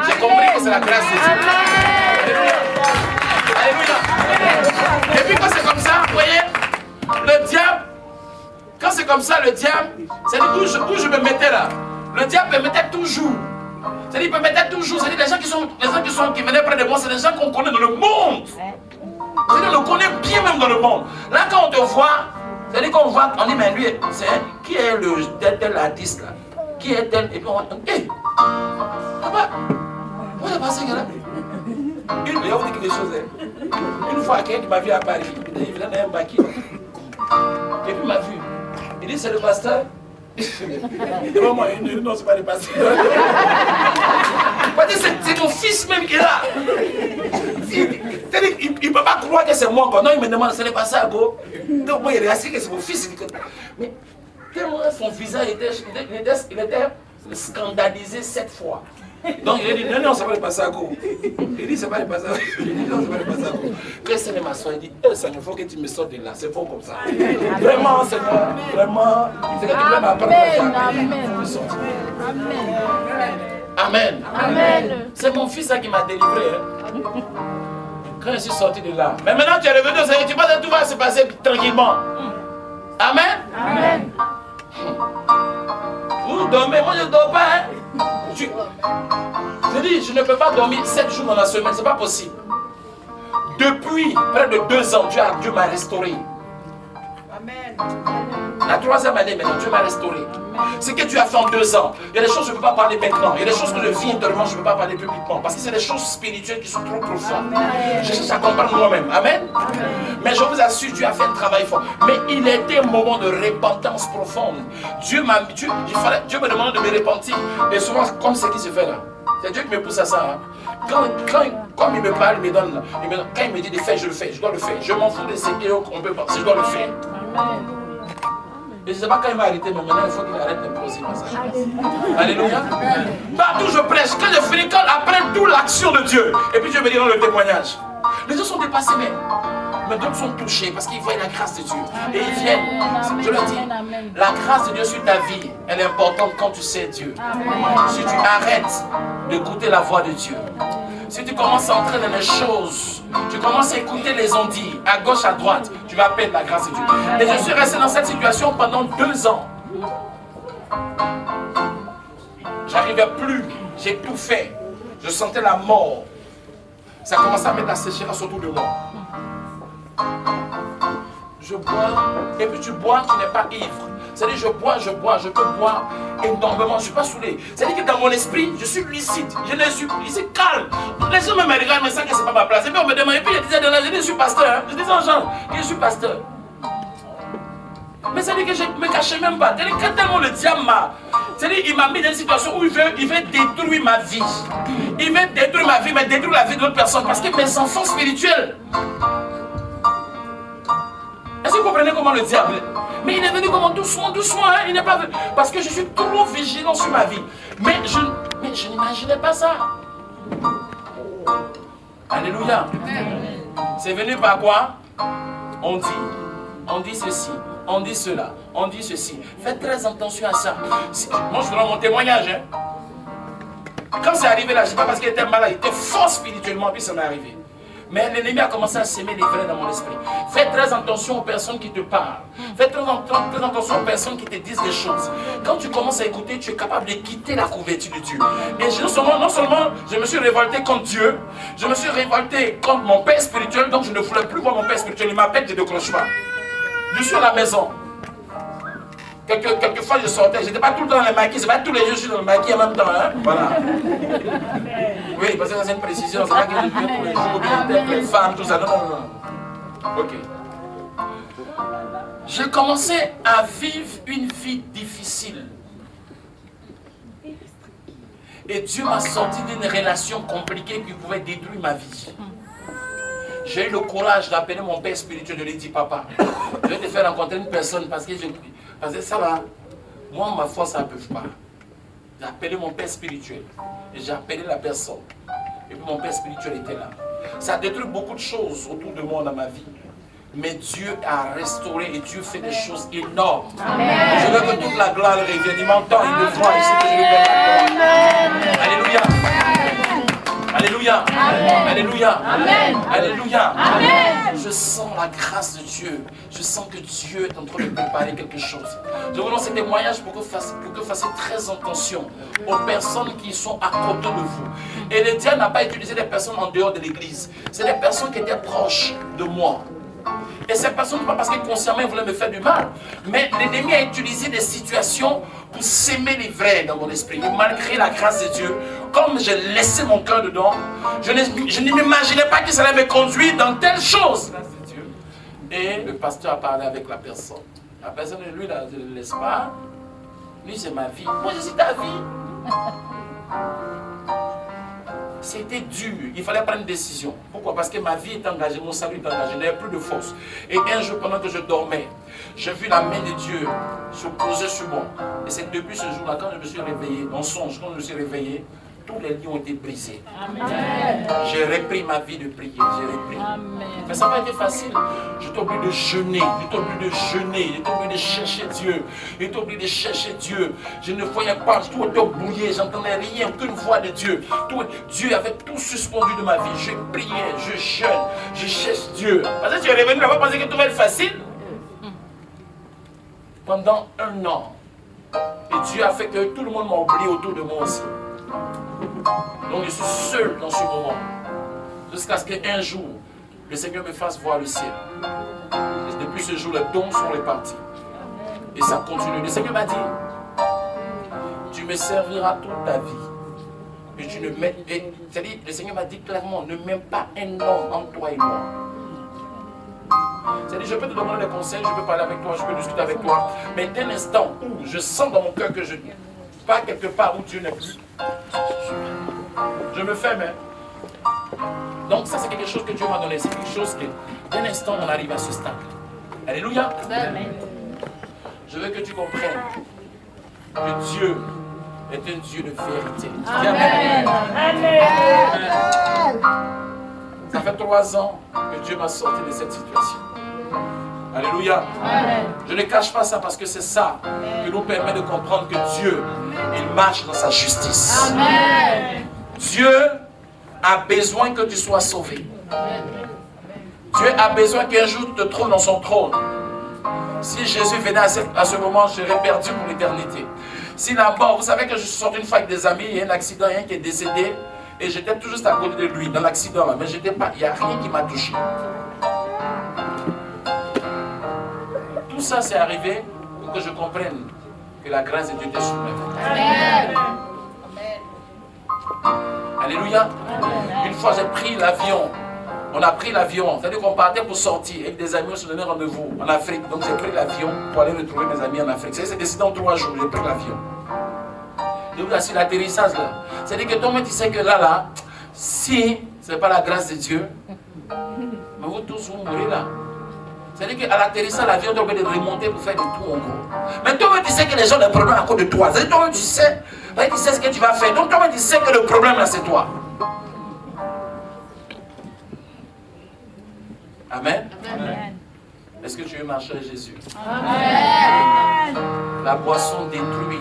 J'ai compris que c'est la grâce de Dieu. Alléluia. Et puis quand c'est comme ça, vous voyez, le diable, quand c'est comme ça, le diable, c'est où je me mettais là. Le diable me mettait toujours. C'est-à-dire, il me mettait toujours. C'est-à-dire, les gens qui venaient près de moi, c'est des gens qu'on connaît dans le monde. C'est-à-dire, on le connaît bien même dans le monde. Là, quand on te voit, c'est-à-dire qu'on voit, on dit, mais lui, qui est le tel artiste là? Qui est tel? Et puis on va dire, hé, papa, où est passé là? Je vais vous dire quelque chose. Une fois, quelqu'un qui m'a vu à Paris, il venait d'un baki. Et puis il m'a vu. Il dit, c'est le pasteur. Et moi, non, c'est pas le pasteur. C'est mon fils même qui est là. Il ne peut pas croire que c'est moi. Non, il me demande, c'est le pasteur. Donc moi, il est resté que c'est mon fils. Mais tellement son visage était scandalisé 7 fois. Donc il a dit, non, c'est pas le pasteur. Il dit, c'est pas le pasteur. Il dit, non, c'est pas le pasteur. Que Seigneur m'assoit, il dit, Seigneur, il faut que tu me sortes de là. C'est bon comme ça. Vraiment, Seigneur, vraiment. Il fait que tu peux m'apprendre. Amen. Amen. C'est mon fils qui m'a délivré. Quand je suis sorti de là. Mais maintenant tu es revenu au Seigneur, tu penses que tout va se passer tranquillement. Amen. Amen. Vous dormez, moi je ne dors pas. Je dis, je ne peux pas dormir 7 jours dans la semaine, c'est pas possible. Depuis près de 2 ans, Dieu m'a restauré. Amen. La 3e année maintenant, Dieu m'a restauré. Ce que tu as fait en 2 ans, il y a des choses que je ne peux pas parler maintenant. Il y a des choses que je vis intérieurement, je ne peux pas parler publiquement. Parce que c'est des choses spirituelles qui sont trop profondes. Je cherche à comprendre moi-même. Amen. Mais je vous assure, Dieu a fait un travail fort. Mais il était un moment de repentance profonde. Dieu me demandait de me repentir. Et souvent, comme ce qui se fait là. C'est Dieu qui me pousse à ça. Hein. Quand il me parle, il me donne. Quand il me dit de faire, je le fais. Je dois le faire. Je m'en fous de ce qu'on peut penser. Je dois le faire. Et je ne sais pas quand il m'a arrêté, mais maintenant il faut qu'il arrête de poser ma ça. Alléluia. Partout je prêche, quand je finis, après toute l'action de Dieu, et puis Dieu me dit dans le témoignage, les gens sont dépassés, mais d'autres sont touchés parce qu'ils voient la grâce de Dieu. Et ils viennent. Je leur dis, la grâce de Dieu sur ta vie, elle est importante quand tu sais Dieu. Si tu arrêtes d'écouter la voix de Dieu, si tu commences à entrer dans les choses, tu commences à écouter les ondits, à gauche, à droite, tu vas perdre la grâce de Dieu. Et je suis resté dans cette situation pendant 2 ans. J'arrivais plus, j'ai tout fait. Je sentais la mort. Ça commençait à mettre la sécheresse autour de moi. Je bois, et puis tu bois, tu n'es pas ivre. C'est-à-dire, je peux boire énormément, je ne suis pas saoulé. C'est-à-dire que dans mon esprit, je suis lucide, je suis calme. Les gens me regardent, mais ça que ce n'est pas ma place. Et puis on me demande, et puis je disais, je suis pasteur. Hein. Je disais aux gens que je suis pasteur. Mais c'est-à-dire que je ne me cachais même pas. C'est-à-dire que tellement le diable c'est-à-dire il m'a mis dans une situation où il veut détruire ma vie. Il veut détruire ma vie, mais détruire la vie d'autres personnes. Parce que mes enfants spirituels. Est-ce que vous comprenez comment le diable est? Mais il est venu comment doucement, hein? Il n'est pas venu. Parce que je suis trop vigilant sur ma vie. Mais je n'imaginais pas ça. Alléluia. C'est venu par quoi? On dit ceci, on dit cela, on dit ceci. Faites très attention à ça. Moi je vous donne mon témoignage. Hein? Quand c'est arrivé là, je ne sais pas parce qu'il était malade, il était fort spirituellement, puis ça m'est arrivé. Mais l'ennemi a commencé à s'aimer les vrais dans mon esprit. Fais très attention aux personnes qui te parlent. Fais très attention aux personnes qui te disent des choses. Quand tu commences à écouter, tu es capable de quitter la couverture de Dieu. Et non seulement je me suis révolté contre Dieu, je me suis révolté contre mon père spirituel, donc je ne voulais plus voir mon père spirituel. Il m'appelle, je ne décroche pas. Je suis à la maison. Quelquefois je sortais, je n'étais pas tout le temps dans le maquis, c'est pas tous les jours je suis dans le maquis en même temps. Hein? Voilà. Oui, parce que c'est une précision, c'est pas que je viens tous les jours, bien les femmes, tout ça. Non. Ok. J'ai commencé à vivre une vie difficile. Et Dieu m'a sorti d'une relation compliquée qui pouvait détruire ma vie. J'ai eu le courage d'appeler mon père spirituel, de lui dire, papa, je vais te faire rencontrer une personne parce que ça là, moi ma foi ça ne peut pas. J'ai appelé mon père spirituel. Et j'ai appelé la personne. Et puis mon père spirituel était là. Ça a détruit beaucoup de choses autour de moi dans ma vie. Mais Dieu a restauré et Dieu fait des choses énormes. Amen. Je veux que toute la gloire revienne. Il m'entend, il me voit, il sait que je lui donne la gloire. Alléluia. Alléluia. Amen. Alléluia. Amen. Alléluia. Amen. Je sens la grâce de Dieu. Je sens que Dieu est en train de préparer quelque chose. Je vous donne ces témoignages pour que vous fassiez très attention aux personnes qui sont à côté de vous. Et le diable n'a pas utilisé des personnes en dehors de l'église. C'est des personnes qui étaient proches de moi. Et ces personnes, pas parce que consciemment ils voulaient me faire du mal, mais l'ennemi a utilisé des situations pour s'aimer les vrais dans mon esprit. Et malgré la grâce de Dieu, comme j'ai laissé mon cœur dedans, je ne m'imaginais pas que ça allait me conduire dans telle chose. Et le pasteur a parlé avec la personne. La personne, lui, là, je ne le laisse pas. Lui, c'est ma vie. Moi, je suis ta vie. C'était dur, il fallait prendre une décision. Pourquoi? Parce que ma vie est engagée, mon salut est engagé, je n'avais plus de force. Et un jour, pendant que je dormais, j'ai vu la main de Dieu se poser sur moi. Et c'est depuis ce jour-là, quand je me suis réveillé, en songe, quand je me suis réveillé, tous les liens ont été brisés. J'ai repris ma vie de prier, j'ai repris. Amen. Mais ça n'a pas été facile. J'étais obligé de jeûner, j'étais obligé de jeûner, j'étais obligé de chercher Dieu, j'étais obligé de chercher Dieu. Je ne voyais pas, tout était brouillé, j'entendais rien, aucune voix de Dieu. Dieu avait tout suspendu de ma vie. Je priais, je jeûne, je cherche Dieu. Parce que tu es revenu là-bas, pensé que tout va être facile. Pendant 1 an. Et Dieu a fait que tout le monde m'a oublié autour de moi aussi. Donc je suis seul dans ce moment. Jusqu'à ce qu'un jour, le Seigneur me fasse voir le ciel. Et depuis ce jour, les dons sont répartis. Et ça continue. Le Seigneur m'a dit, tu me serviras toute ta vie. Et tu ne mets... C'est-à-dire, le Seigneur m'a dit clairement, ne mets pas un homme entre toi et moi. C'est-à-dire, je peux te demander des conseils, je peux parler avec toi, je peux discuter avec toi. Mais dès l'instant où je sens dans mon cœur que je... Pas quelque part où Dieu n'est plus. Je me ferme. Donc ça c'est quelque chose que Dieu m'a donné. C'est quelque chose que dès l'instant on arrive à ce stade. Alléluia. Amen. Je veux que tu comprennes que Dieu est un Dieu de vérité. Amen. Amen. Ça fait 3 ans que Dieu m'a sorti de cette situation. Alléluia. Amen. Je ne cache pas ça parce que c'est ça qui nous permet de comprendre que Dieu, il marche dans sa justice. Amen. Dieu a besoin que tu sois sauvé. Amen. Dieu a besoin qu'un jour tu te trouves dans son trône. Si Jésus venait à ce moment, je serais perdu pour l'éternité. Si la mort, vous savez que je suis sorti une fois avec des amis, il y a un accident, il y a un qui est décédé, et j'étais tout juste à côté de lui, dans l'accident là, mais j'étais pas, il n'y a rien qui m'a touché. Tout ça c'est arrivé pour que je comprenne que la grâce de Dieu était sur moi. Amen. Alléluia. Amen. Une fois j'ai pris l'avion. On a pris l'avion. C'est-à-dire qu'on partait pour sortir. Avec des amis, on se donnait rendez-vous en Afrique. Donc j'ai pris l'avion pour aller retrouver mes amis en Afrique. C'est décidé en 3 jours. J'ai pris l'avion. Et vous sur l'atterrissage là. C'est-à-dire que toi-même tu sais que là, si ce n'est pas la grâce de Dieu, mais vous tous vous mourrez là. C'est-à-dire qu'à l'atterrissage, l'avion doit de remonter pour faire des tours en gros. Mais toi-même, tu sais que les gens ont des problèmes à cause de toi. C'est-à-dire toi-même, tu sais ce que tu vas faire. Donc toi-même, tu sais que le problème là, c'est toi. Amen. Amen. Est-ce que tu veux marcher avec Jésus? Amen. La boisson détruit.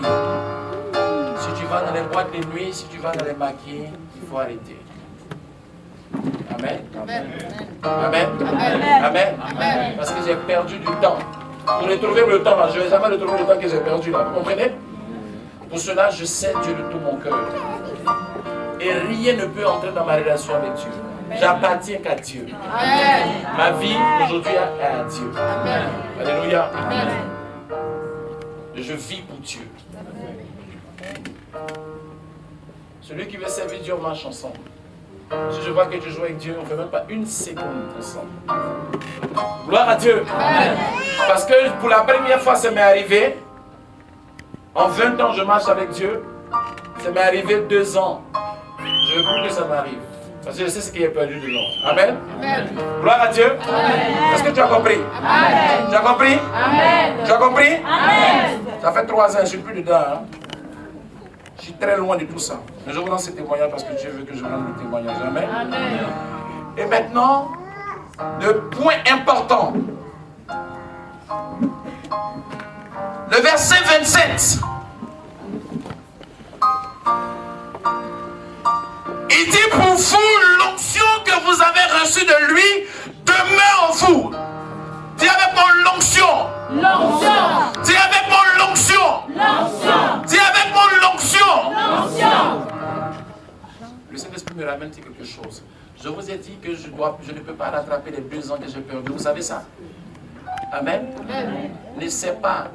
Si tu vas dans les boîtes de nuit, si tu vas dans les maquis, il faut arrêter. Amen. Amen. Amen. Amen. Amen. Amen. Parce que j'ai perdu du temps. Pour retrouver le temps, là, je ne vais jamais retrouver le temps que j'ai perdu là. Vous comprenez? Pour cela, je sais Dieu de tout mon cœur. Et rien ne peut entrer dans ma relation avec Dieu. J'appartiens qu'à Dieu. Amen. Ma vie aujourd'hui est à Dieu. Amen. Alléluia. Amen. Je vis pour Dieu. Celui qui veut servir Dieu, on marche ensemble. Si je vois que tu joues avec Dieu, on ne fait même pas 1 seconde ensemble. Gloire à Dieu. Amen. Parce que pour la première fois, ça m'est arrivé. En 20 ans, je marche avec Dieu. Ça m'est arrivé 2 ans. Je veux plus que ça m'arrive. Parce que je sais ce qui est perdu dedans. Amen. Amen. Gloire à Dieu. Est-ce que tu as compris? Amen. Tu as compris? Amen. Tu as compris? Amen. Ça fait 3 ans, je ne suis plus dedans. Hein? Je suis très loin de tout ça. Mais je vous rends ce témoignage parce que Dieu veut que je rende le témoignage. Amen. Amen. Et maintenant, le point important. Le verset 27. Il dit pour vous, l'onction que vous avez reçue de lui demeure en vous. Dis avec mon l'onction. L'onction. Dis avec mon l'onction. L'onction. Dis avec mon l'onction. L'onction. Le Saint-Esprit me ramène quelque chose. Je vous ai dit que je ne peux pas rattraper les 2 ans que j'ai perdus. Vous savez ça? Amen. Amen. Ne sais pas.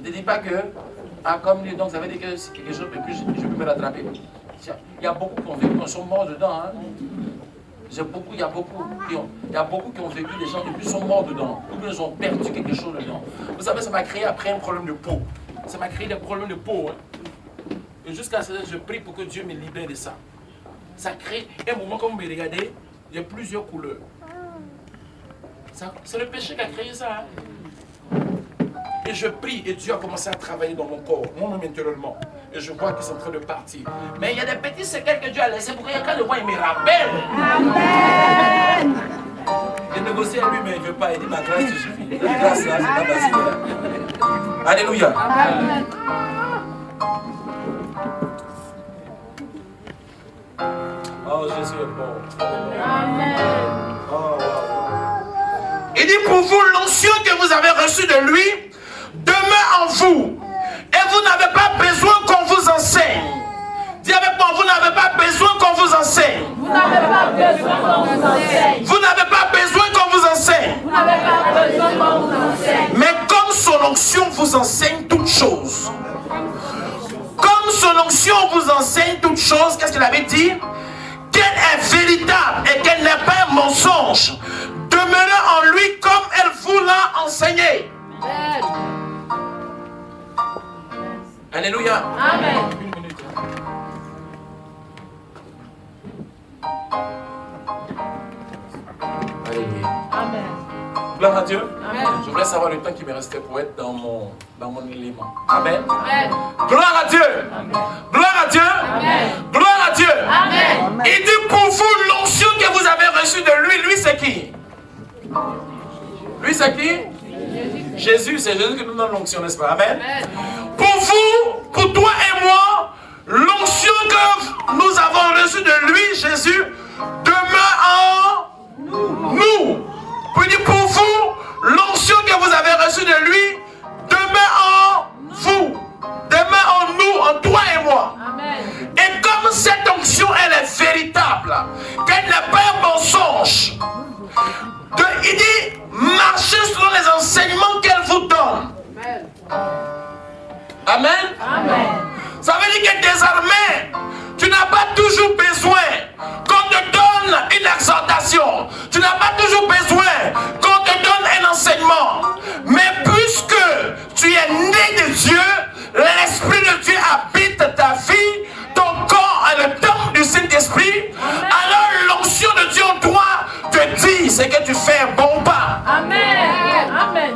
Ne dis pas que, comme lui, donc ça veut dire que c'est quelque chose que je peux me rattraper. Il y a beaucoup qui ont vécu, qui sont morts dedans. Hein. Il y a beaucoup qui ont vécu, des gens qui sont morts dedans. Ou bien ils ont perdu quelque chose dedans. Vous savez, ça m'a créé après un problème de peau. Ça m'a créé des problèmes de peau. Hein. Et jusqu'à ce que je prie pour que Dieu me libère de ça. Ça crée un moment, comme vous me regardez, il y a plusieurs couleurs. C'est le péché qui a créé ça. Hein. Et je prie et Dieu a commencé à travailler dans mon corps, moi-même intérieurement. Et je vois qu'ils sont en train de partir. Mais il y a des petits séquelles que Dieu a laissés pour que quand je vois, il me rappelle. Amen. J'ai négocié à lui, mais il ne veut pas. Il dit ma grâce te suffit. La grâce là, c'est pas facile. Hein. Alléluia. Amen. Oh, Jésus est bon. Amen. Oh. Il dit pour vous, l'onction que vous avez reçue de lui demeure en vous. Et vous n'avez pas besoin qu'on vous enseigne. Dis avec moi, vous n'avez pas besoin qu'on vous enseigne. Vous n'avez pas besoin qu'on vous enseigne. Vous n'avez pas besoin qu'on vous enseigne. Vous n'avez pas besoin qu'on vous enseigne. Mais comme son onction vous enseigne toutes choses. Comme son onction vous enseigne toutes choses, qu'est-ce qu'il avait dit? Qu'elle est véritable et qu'elle n'est pas un mensonge. Demeurez en lui comme elle vous l'a enseigné. Amen. Alléluia. Amen. Une minute. Alléluia. Amen. Gloire à Dieu. Amen. Je voulais savoir le temps qui me restait pour être dans mon élément. Amen. Amen. Gloire à Dieu. Amen. Gloire à Dieu. Amen. Gloire à Dieu. Amen. Il dit pour vous, l'onction que vous avez reçue de lui, lui c'est qui? Lui c'est qui? Jésus, c'est Jésus qui nous donne l'onction, n'est-ce pas? Amen. Amen. Pour vous, pour toi et moi, l'onction que nous avons reçue de lui, Jésus, demeure en nous. Puis pour vous, l'onction que vous avez reçue de lui, demeure en vous. Demeure en nous, en toi et moi. Amen. Et comme cette onction, elle est véritable, qu'elle n'est pas un mensonge, il dit, marchez selon les enseignements qu'elle vous donne. Amen. Amen. Ça veut dire que désormais, tu n'as pas toujours besoin qu'on te donne une exhortation. Tu n'as pas toujours besoin qu'on te donne un enseignement. Mais puisque tu es né de Dieu, l'Esprit de Dieu habite ta vie, ton corps est le temple du Saint-Esprit, alors l'onction de Dieu en toi te dit ce que tu fais un bon pas. Amen. Amen.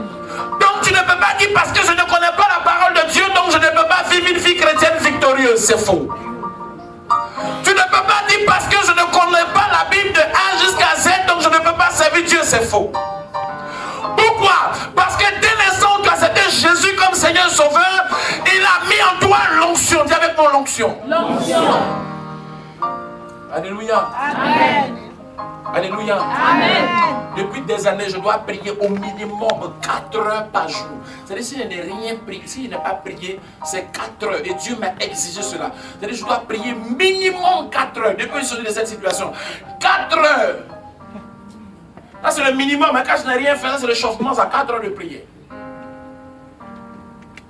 Donc tu ne peux pas dire parce que je ne connais pas la parole de Dieu, donc je ne peux pas vivre une vie chrétienne victorieuse. C'est faux. Tu ne peux pas dire parce que je ne connais pas la Bible de A jusqu'à Z, donc je ne peux pas servir Dieu. C'est faux. Pourquoi? Parce que dès l'instant où tu as accepté Jésus comme Seigneur Sauveur, il a mis en toi l'onction. Dis avec moi l'onction. L'onction. Alléluia. Amen. Alléluia. Amen. Depuis des années, je dois prier au minimum 4 heures par jour. C'est-à-dire, si je n'ai rien prié, si je n'ai pas prié, c'est 4 heures. Et Dieu m'a exigé cela. C'est-à-dire, je dois prier minimum 4 heures. Depuis que je suis de cette situation, 4 heures. Là, c'est le minimum. Mais quand je n'ai rien fait, c'est le chauffement, c'est 4 heures de prière.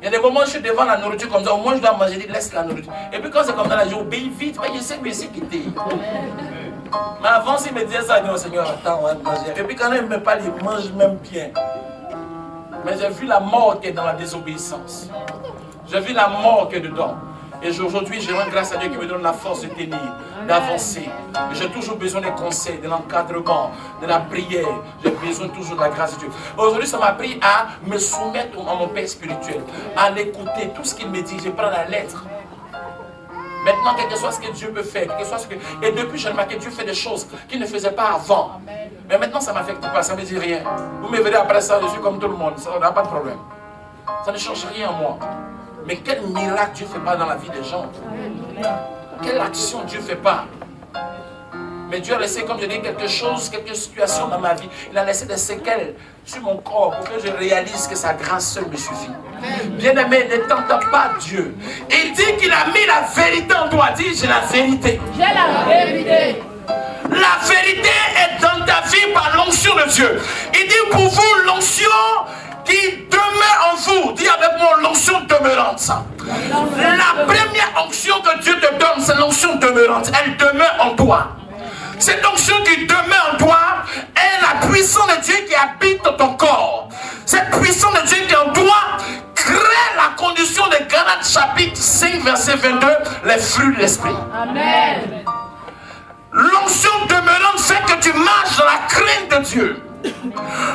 Il y a des moments où je suis devant la nourriture comme ça. Au moins, je dois manger, je dis, laisse la nourriture. Et puis, quand c'est comme ça, là, j'obéis vite. Je sais que je sais quitter. Mais avant, s'il me disait ça, il dit, oh Seigneur, attends, on va manger. Et puis quand il me parle, il mange même bien. Mais j'ai vu la mort qui est dans la désobéissance. J'ai vu la mort qui est dedans. Et aujourd'hui, je rends grâce à Dieu qui me donne la force de tenir, d'avancer. J'ai toujours besoin des conseils, de l'encadrement, de la prière. J'ai besoin toujours de la grâce de Dieu. Aujourd'hui, ça m'a appris à me soumettre à mon Père spirituel, à l'écouter. Tout ce qu'il me dit, je prends la lettre. Maintenant, quel que soit ce que Dieu peut faire, quel que soit ce que... Et depuis, je remarque que Dieu fait des choses qu'il ne faisait pas avant. Mais maintenant, ça ne m'affecte pas, ça ne me dit rien. Vous me verrez après ça, je suis comme tout le monde, ça n'a pas de problème. Ça ne change rien en moi. Mais quel miracle Dieu ne fait pas dans la vie des gens. Quelle action Dieu ne fait pas. Mais Dieu a laissé, comme je dis, quelque chose, quelques situations dans ma vie. Il a laissé des séquelles sur mon corps pour que je réalise que sa grâce seule me suffit. Bien-aimé, ne tente pas Dieu. Il dit qu'il a mis la vérité en toi. Dis, j'ai la vérité. J'ai la vérité. La vérité est dans ta vie par l'onction de Dieu. Il dit pour vous l'onction qui demeure en vous. Dis avec moi l'onction demeurante. La première onction que Dieu te donne, c'est l'onction demeurante. Elle demeure en toi. Cette onction qui demeure en toi est la puissance de Dieu qui habite dans ton corps. Cette puissance de Dieu qui est en toi crée la condition de Galates chapitre 5 verset 22, les fruits de l'esprit. Amen. L'onction demeurante fait que tu marches dans la crainte de Dieu.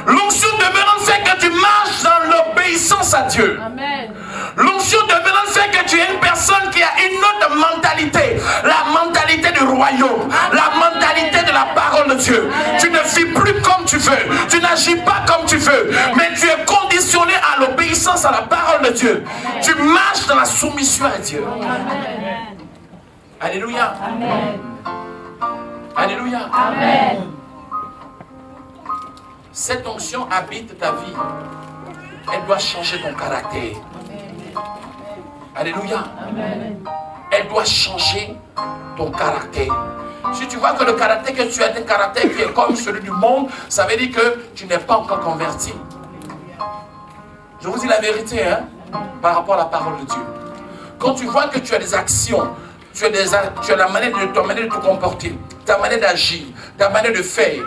L'onction demeurante fait que tu marches dans l'obéissance à Dieu. Amen. L'onction demeurante fait que tu es une personne qui a une autre mentalité. La mentalité du royaume. La mentalité de la parole de Dieu. Tu ne vis plus comme tu veux. Tu n'agis pas comme tu veux. Mais tu es conditionné à l'obéissance à la parole de Dieu. Tu marches dans la soumission à Dieu. Amen. Alléluia. Amen. Alléluia. Amen. Cette onction habite ta vie. Elle doit changer ton caractère. Alléluia. Amen. Elle doit changer ton caractère. Si tu vois que le caractère que tu as est un caractère qui est comme celui du monde, ça veut dire que tu n'es pas encore converti. Je vous dis la vérité, hein, par rapport à la parole de Dieu. Quand tu vois que tu as des actions, tu as la manière ton manière de te comporter, ta manière d'agir, ta manière de faire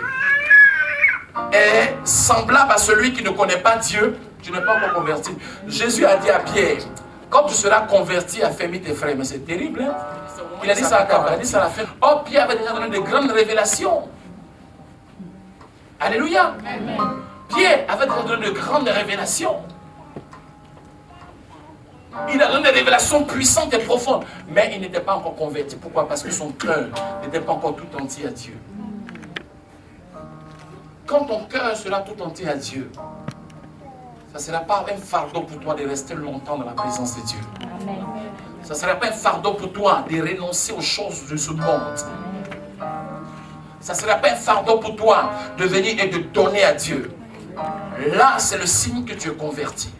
est semblable à celui qui ne connaît pas Dieu, tu n'es pas encore converti. Jésus a dit à Pierre, quand tu seras converti, affermis tes frères. Mais c'est terrible, hein? Il a dit ça à Pierre, il a dit ça à la fin. Oh, Pierre avait déjà donné de grandes révélations. Alléluia. Amen. Pierre avait déjà donné de grandes révélations. Il a donné des révélations puissantes et profondes. Mais il n'était pas encore converti. Pourquoi? Parce que son cœur n'était pas encore tout entier à Dieu. Quand ton cœur sera tout entier à Dieu, ça ne sera pas un fardeau pour toi de rester longtemps dans la présence de Dieu. Amen. Ça ne sera pas un fardeau pour toi de renoncer aux choses de ce monde. Ça ne sera pas un fardeau pour toi de venir et de donner à Dieu. Là, c'est le signe que tu es converti.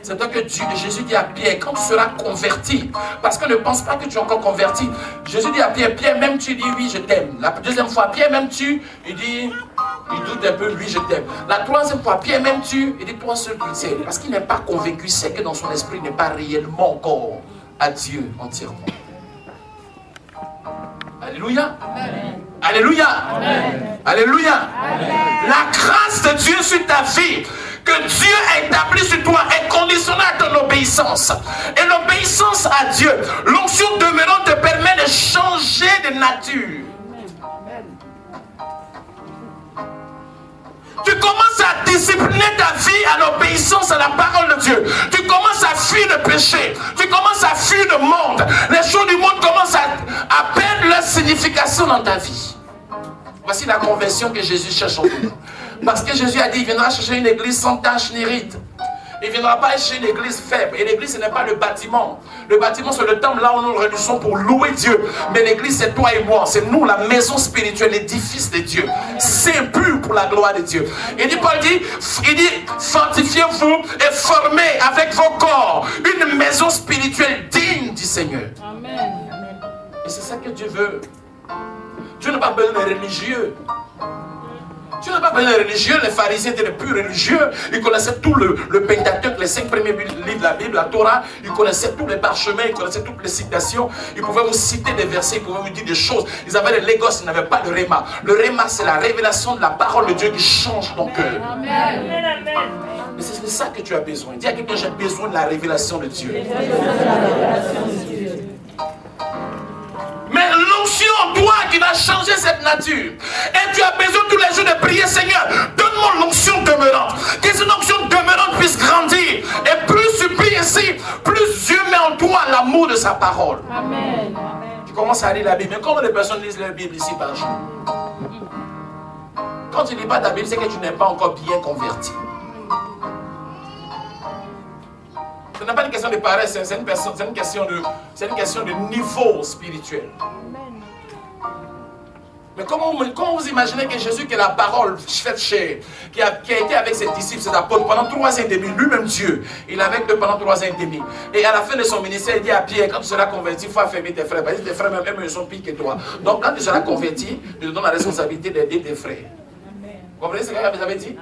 C'est toi que Jésus dit à Pierre, quand tu seras converti, parce que ne pense pas que tu es encore converti. Jésus dit à Pierre, Pierre, même tu dis oui, je t'aime. La deuxième fois, Pierre, même tu, il dit, il doute un peu, oui, je t'aime. La troisième fois, Pierre, même tu, il dit, toi seul tu le sais. Parce qu'il n'est pas convaincu, c'est que dans son esprit, il n'est pas réellement encore à Dieu entièrement. Alléluia. Amen. Alléluia. Amen. Alléluia. Amen. La grâce de Dieu sur ta vie, que Dieu a établi sur toi, est conditionnée à ton obéissance. Et l'obéissance à Dieu, l'onction demeurante te permet de changer de nature. Tu commences à discipliner ta vie à l'obéissance à la parole de Dieu. Tu commences à fuir le péché. Tu commences à fuir le monde. Les choses du monde commencent à perdre leur signification dans ta vie. Voici la conversion que Jésus cherche en nous. Parce que Jésus a dit, il viendra chercher une église sans tache ni ride. Il ne viendra pas chercher une église faible. Et l'église, ce n'est pas le bâtiment. Le bâtiment, c'est le temple là où nous nous réunissons pour louer Dieu. Mais l'église, c'est toi et moi. C'est nous, la maison spirituelle, l'édifice de Dieu. C'est pur pour la gloire de Dieu. Il dit, Paul dit, fortifiez-vous et formez avec vos corps une maison spirituelle digne du Seigneur. Amen. Et c'est ça que Dieu veut. Dieu n'a pas besoin de religieux. Dieu n'a pas besoin de religieux. Les pharisiens étaient les plus religieux. Ils connaissaient tout le Pentateuque, les 5 premiers livres de la Bible, la Torah. Ils connaissaient tous les parchemins, ils connaissaient toutes les citations. Ils pouvaient vous citer des versets, ils pouvaient vous dire des choses. Ils avaient les légos, ils n'avaient pas de réma. Le réma, c'est la révélation de la parole de Dieu qui change ton cœur. Amen. Mais c'est de ça que tu as besoin. Dis à quelqu'un, j'ai besoin de la révélation de Dieu. Mais l'onction en toi qui va changer cette nature. Et tu as besoin tous les jours de prier, Seigneur, donne-moi l'onction demeurante. Que cette onction demeurante puisse grandir. Et plus tu pries ici, plus Dieu met en toi l'amour de sa parole. Amen. Tu commences à lire la Bible. Mais comment les personnes lisent leur Bible ici par jour? Quand tu ne lis pas ta Bible, c'est que tu n'es pas encore bien converti. Ce n'est pas une question de paresse, c'est une question de niveau spirituel. Mais comment vous imaginez que Jésus, qui est la parole faite chair, qui a été avec ses disciples, ses apôtres pendant 3 ans et demi, lui-même Dieu, il est avec eux pendant 3 ans et demi. Et à la fin de son ministère, il dit à Pierre, quand tu seras converti, il faut affermir tes frères. Parce que tes frères même ils sont pires que toi. Donc quand tu seras converti, je te donne la responsabilité d'aider tes frères. Vous comprenez ce que vous avez dit?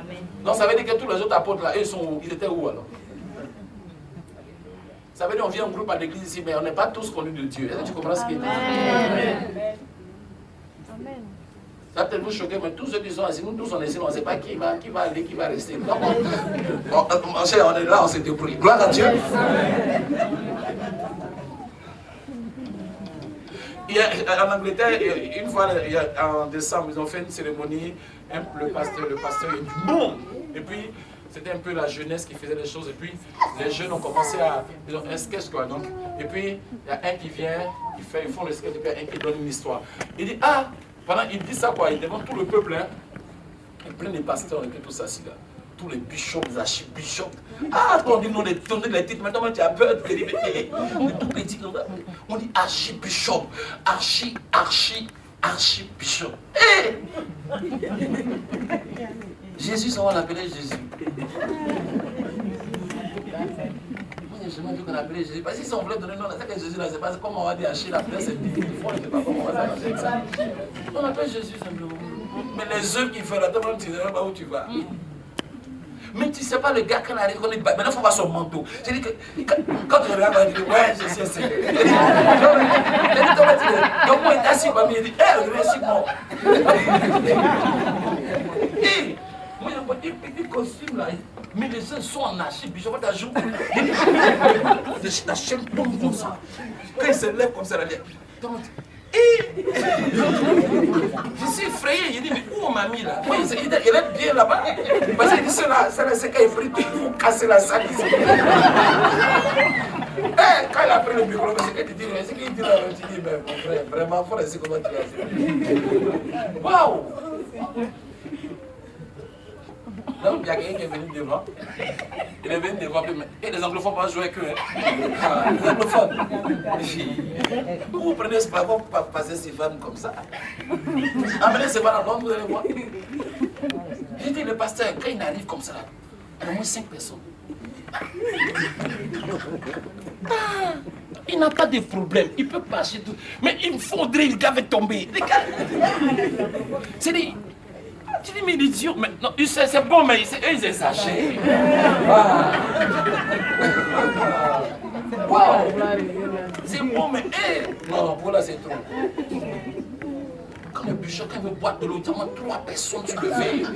Donc ça veut dire que tous les autres apôtres là, ils étaient où alors? Ça veut dire qu'on vient en groupe à l'église ici, mais on n'est pas tous connus de Dieu. Est-ce que tu comprends ce qu'il dit? Ça va peut-être vous choquer, mais tous ceux qui sont assis, nous tous on est ici, on ne sait pas qui va aller, qui va rester. Donc, on est là, on s'est débrouillé. Gloire à Dieu. En Angleterre, une fois en décembre, ils ont fait une cérémonie, le pasteur est du bon. Et puis, c'était un peu la jeunesse qui faisait les choses. Et puis, les jeunes ont commencé à... Ils ont un sketch, quoi. Donc, et puis, il y a un qui vient, ils font le sketch, et puis un qui donne une histoire. Il dit, pendant il dit ça, quoi, il demande tout le peuple, hein. Il prend les pasteurs et tout ça, là. Tous les bishops, les archibishops. Quand on dit non, les titres, maintenant tu as peur de les tout petits. On dit archibishop, archibishop. Jésus, ça va l'appeler Jésus. Moi, j'ai jamais vu qu'on appelait Jésus. Parce que si on voulait donner le nom, c'est que Jésus, là, c'est pas comme on va dire Achille, après c'est dit. Des fois, on ne sait pas comment on va dire ça. On appelle Jésus simplement. Mais les œuvres qu'il fait là, toi, tu ne sais pas où tu vas. Mais tu ne sais pas le gars quand il arrive, maintenant il faut voir son manteau. Je dis que quand tu regardes, il dit ouais, je sais, c'est. Donc moi il est assis, il dit, remercie moi. Et moi il a porté un petit costume là, mais les uns sont en archive, je vois ta joue. La chaîne tombe comme ça. Quand il se lève comme ça, la lèvre. Je suis effrayé, il dit mais où on m'a mis là? Moi, il est bien là-bas. Parce qu'il dit cela, c'est quand il prie, il faut casser la salle ici. Quand il a pris le micro, c'est qu'il dit là, tu dis mais mon frère, vraiment, il faut laisser comment tu as. Waouh! Donc il y a quelqu'un qui est venu devant. Il est venu devant. Et les anglophones ne vont pas jouer que. Les anglophones. Vous prenez ce ballon pour passer ces femmes comme ça. Amenez ces ballons dans vous allez voir. J'ai dit le pasteur, quand il arrive comme ça, il y a au moins 5 personnes. Il n'a pas de problème, il peut passer tout. Mais il faudrait, le gars va tomber. C'est dit. Tu dis, mais l'idiot, mais non, c'est bon, mais eux, ils exagèrent. Wow. C'est bon, mais non, pour là, c'est trop. Quand le bûcher, quand il veut boire de l'eau, il y a 3 personnes sur le verre.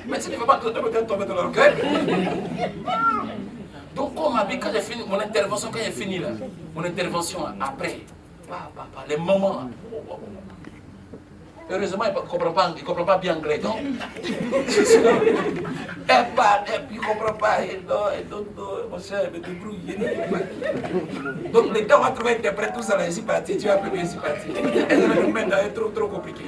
Mais si tu ne veux pas peut-être tomber dans l'orgueil. Donc, comme quand j'ai fini mon intervention, quand j'ai fini là, mon intervention après, les moments. Heureusement, il ne comprend pas bien anglais, donc. Elle parle, il ne comprend pas. Mon cher, il me débrouille. Donc, les gars vont trouver interprète tout ça là, ici parti. Tu vas appeler ici parti. Maintenant, c'est trop compliqué.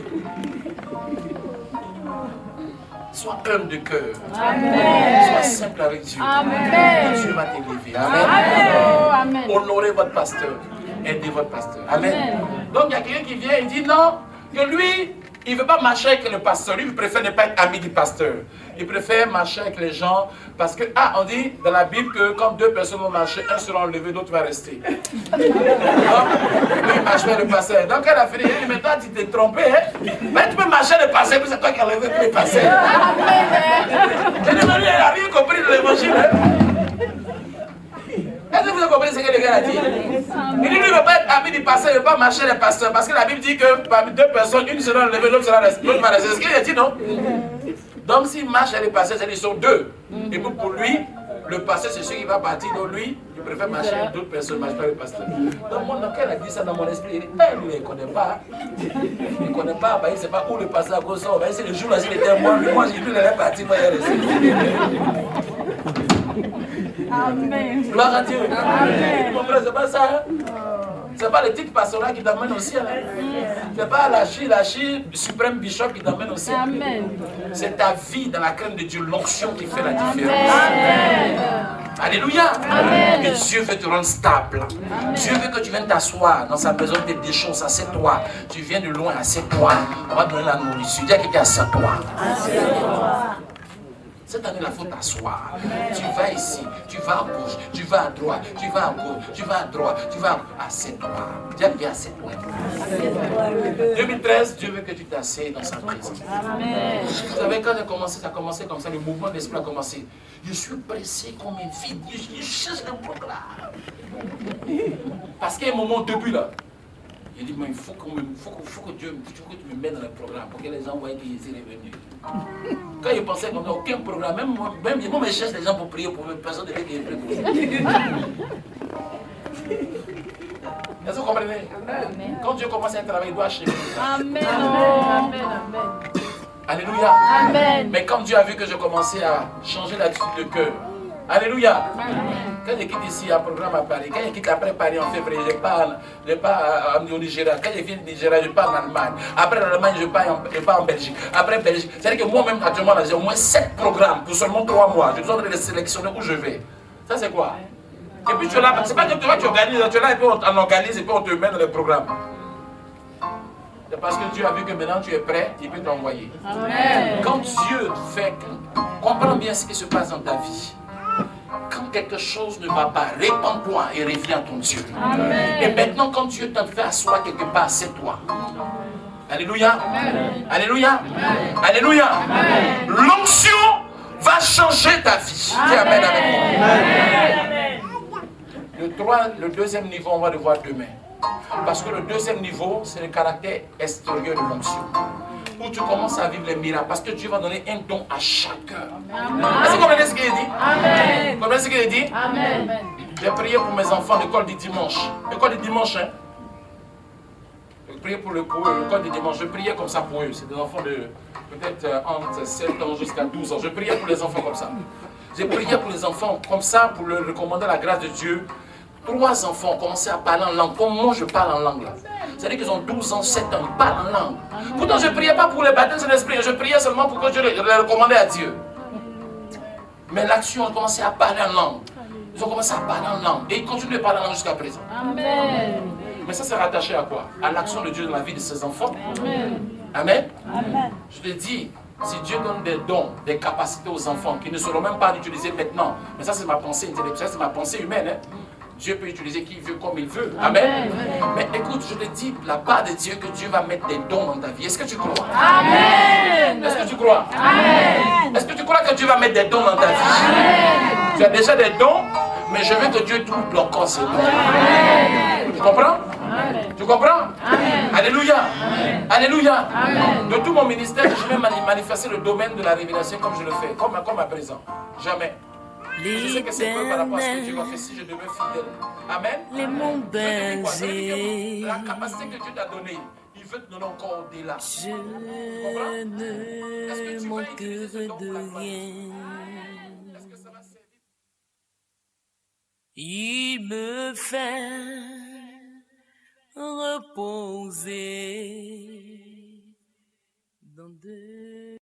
Sois homme de cœur. Amen. Sois simple avec Dieu. Amen. Dieu va t'élever. Amen. Honorez votre pasteur. Aidez votre pasteur. Amen. Donc, il y a quelqu'un qui vient et dit non. Que lui, il ne veut pas marcher avec le pasteur. Lui, il préfère ne pas être ami du pasteur. Il préfère marcher avec les gens parce que, on dit dans la Bible que quand 2 personnes vont marcher, un sera enlevé, l'autre va rester. Donc, lui, il marche avec le pasteur. Donc, elle a fini, il dit, mais toi, tu t'es trompé, hein? Mais tu peux marcher avec le pasteur, puis c'est toi qui as enlevé le pasteur. Je dis, mais lui, il n'a rien compris de l'évangile, hein? Est-ce que vous avez compris ce que le gars a dit? Il dit lui ne veut pas être ami du pasteur, il ne veut pas marcher les pasteurs. Parce que la Bible dit que parmi 2 personnes, une sera enlevée, l'autre va rester. C'est ce qu'il a dit, non? Donc s'il marche avec les pasteurs, c'est-à-dire qu'ils sont 2. Et pour lui, le pasteur c'est celui qui va partir. Donc lui, il préfère marcher avec d'autres personnes, marcher avec le pasteur. Donc moi, quand elle a dit ça dans mon esprit, il dit, lui, il ne connaît pas. Il ne connaît pas, il ne sait pas où le pasteur a cause. C'est le jour-là, s'il était moi, j'ai dit, il est parti, moi, il est resté. Amen. Gloire à Dieu. Amen. Mon frère, c'est pas ça. Hein? C'est pas le titre pastoral qui t'amène au ciel. C'est pas l'archi suprême bishop qui t'amène au ciel. Amen. C'est ta vie dans la crainte de Dieu, l'onction qui fait la différence. Amen. Alléluia. Amen. Et Dieu veut te rendre stable. Amen. Dieu veut que tu viennes t'asseoir dans sa maison des déchons, assieds-toi. Tu viens de loin, assieds-toi. On va te donner la nourriture. Dis à quelqu'un, assieds-toi. Cette année, il faut t'asseoir. Tu vas ici, tu vas à gauche, tu vas à droite, tu vas à gauche, tu vas à droite, tu vas à... Assieds-toi. Dis à quelqu'un, assieds-toi. 2013, Dieu veut que tu t'assieds dans sa présence. Amen. Vous savez, quand j'ai commencé, ça a commencé comme ça, le mouvement de l'esprit a commencé. Je suis pressé comme un vide, je cherche le programme. Parce qu'il y a un moment au début là, il dit, mais il faut que Dieu me mette dans le programme pour que les gens voient qu'il est revenu. Quand il pensait qu'on n'a aucun programme, même moi, je cherche les gens pour prier pour eux, personne ne veut qu'il y ait pour eux. Est-ce que vous comprenez? Amen. Quand Dieu commence un travail, il doit acheter. Amen. Amen. Amen. Alléluia. Amen. Mais quand Dieu a vu que je commençais à changer l'attitude de cœur, alléluia. Amen. Quand je quitte ici, un programme à Paris, quand je quitte après Paris en février, je pars au Nigeria. Quand je viens du Nigeria, je pars en Allemagne. Après l'Allemagne, je pars en Belgique. Après Belgique. C'est-à-dire que moi-même, actuellement, j'ai au moins 7 programmes pour seulement 3 mois. J'ai besoin de les sélectionner où je vais. Ça, c'est quoi? Et puis tu es là, c'est pas que tu organises, tu es là et puis on organise et puis on te met dans le programme. C'est parce que Dieu a vu que maintenant tu es prêt, il peut t'envoyer. Quand Dieu fait, comprends bien ce qui se passe dans ta vie. Quand quelque chose ne va pas, répands-toi et reviens à ton Dieu. Amen. Et maintenant, quand Dieu t'a fait asseoir quelque part, c'est toi. Alléluia. Amen. Alléluia. Amen. Alléluia. L'onction va changer ta vie. Dis Amen avec moi. Le deuxième niveau, on va le voir demain. Parce que le deuxième niveau, c'est le caractère extérieur de l'onction. Où tu commences à vivre les miracles. Parce que Dieu va donner un don à chacun. Est-ce que vous comprenez ce qu'il dit? Amen. Vous comprenez ce qu'il dit? Amen. J'ai prié pour mes enfants l'école du dimanche. L'école du dimanche, hein? J'ai prié pour l'école du dimanche. Je priais comme ça pour eux. C'est des enfants de peut-être entre 7 ans jusqu'à 12 ans. Je priais pour les enfants comme ça. J'ai prié pour les enfants comme ça pour leur recommander la grâce de Dieu. 3 enfants ont commencé à parler en langue, comme moi je parle en langue là. C'est-à-dire qu'ils ont 12 ans, 7 ans, ils parlent en langue. Pourtant je ne priais pas pour les baptêmes de l'esprit, je priais seulement pour que Dieu les recommandait à Dieu. Mais l'action a commencé à parler en langue. Ils ont commencé à parler en langue. Et ils continuent de parler en langue jusqu'à présent. Amen. Mais ça c'est rattaché à quoi? À l'action de Dieu dans la vie de ses enfants. Amen. Amen. Amen. Je te dis, si Dieu donne des dons, des capacités aux enfants qui ne seront même pas utilisés maintenant, mais ça c'est ma pensée intellectuelle, c'est ma pensée humaine. Hein? Dieu peut utiliser qui il veut comme il veut. Amen. Mais écoute, je te dis de la part de Dieu que Dieu va mettre des dons dans ta vie. Est-ce que tu crois? Amen. Est-ce que tu crois? Amen. Est-ce que tu crois que Dieu va mettre des dons dans ta vie? Amen. Tu as déjà des dons, mais je veux que Dieu double encore ces dons. Amen. Tu comprends? Amen. Tu comprends? Amen. Alléluia. Amen. Alléluia. Amen. De tout mon ministère, je vais manifester le domaine de la révélation comme je le fais, comme à présent. Jamais. Je sais que c'est peu par rapport à ce que Dieu m'a fait si je demeure fidèle. Amen. Les monts bergers. La capacité que Dieu t'a donnée, il veut te donner encore au-delà. Je ne manquerai de rien. Il me fait reposer dans de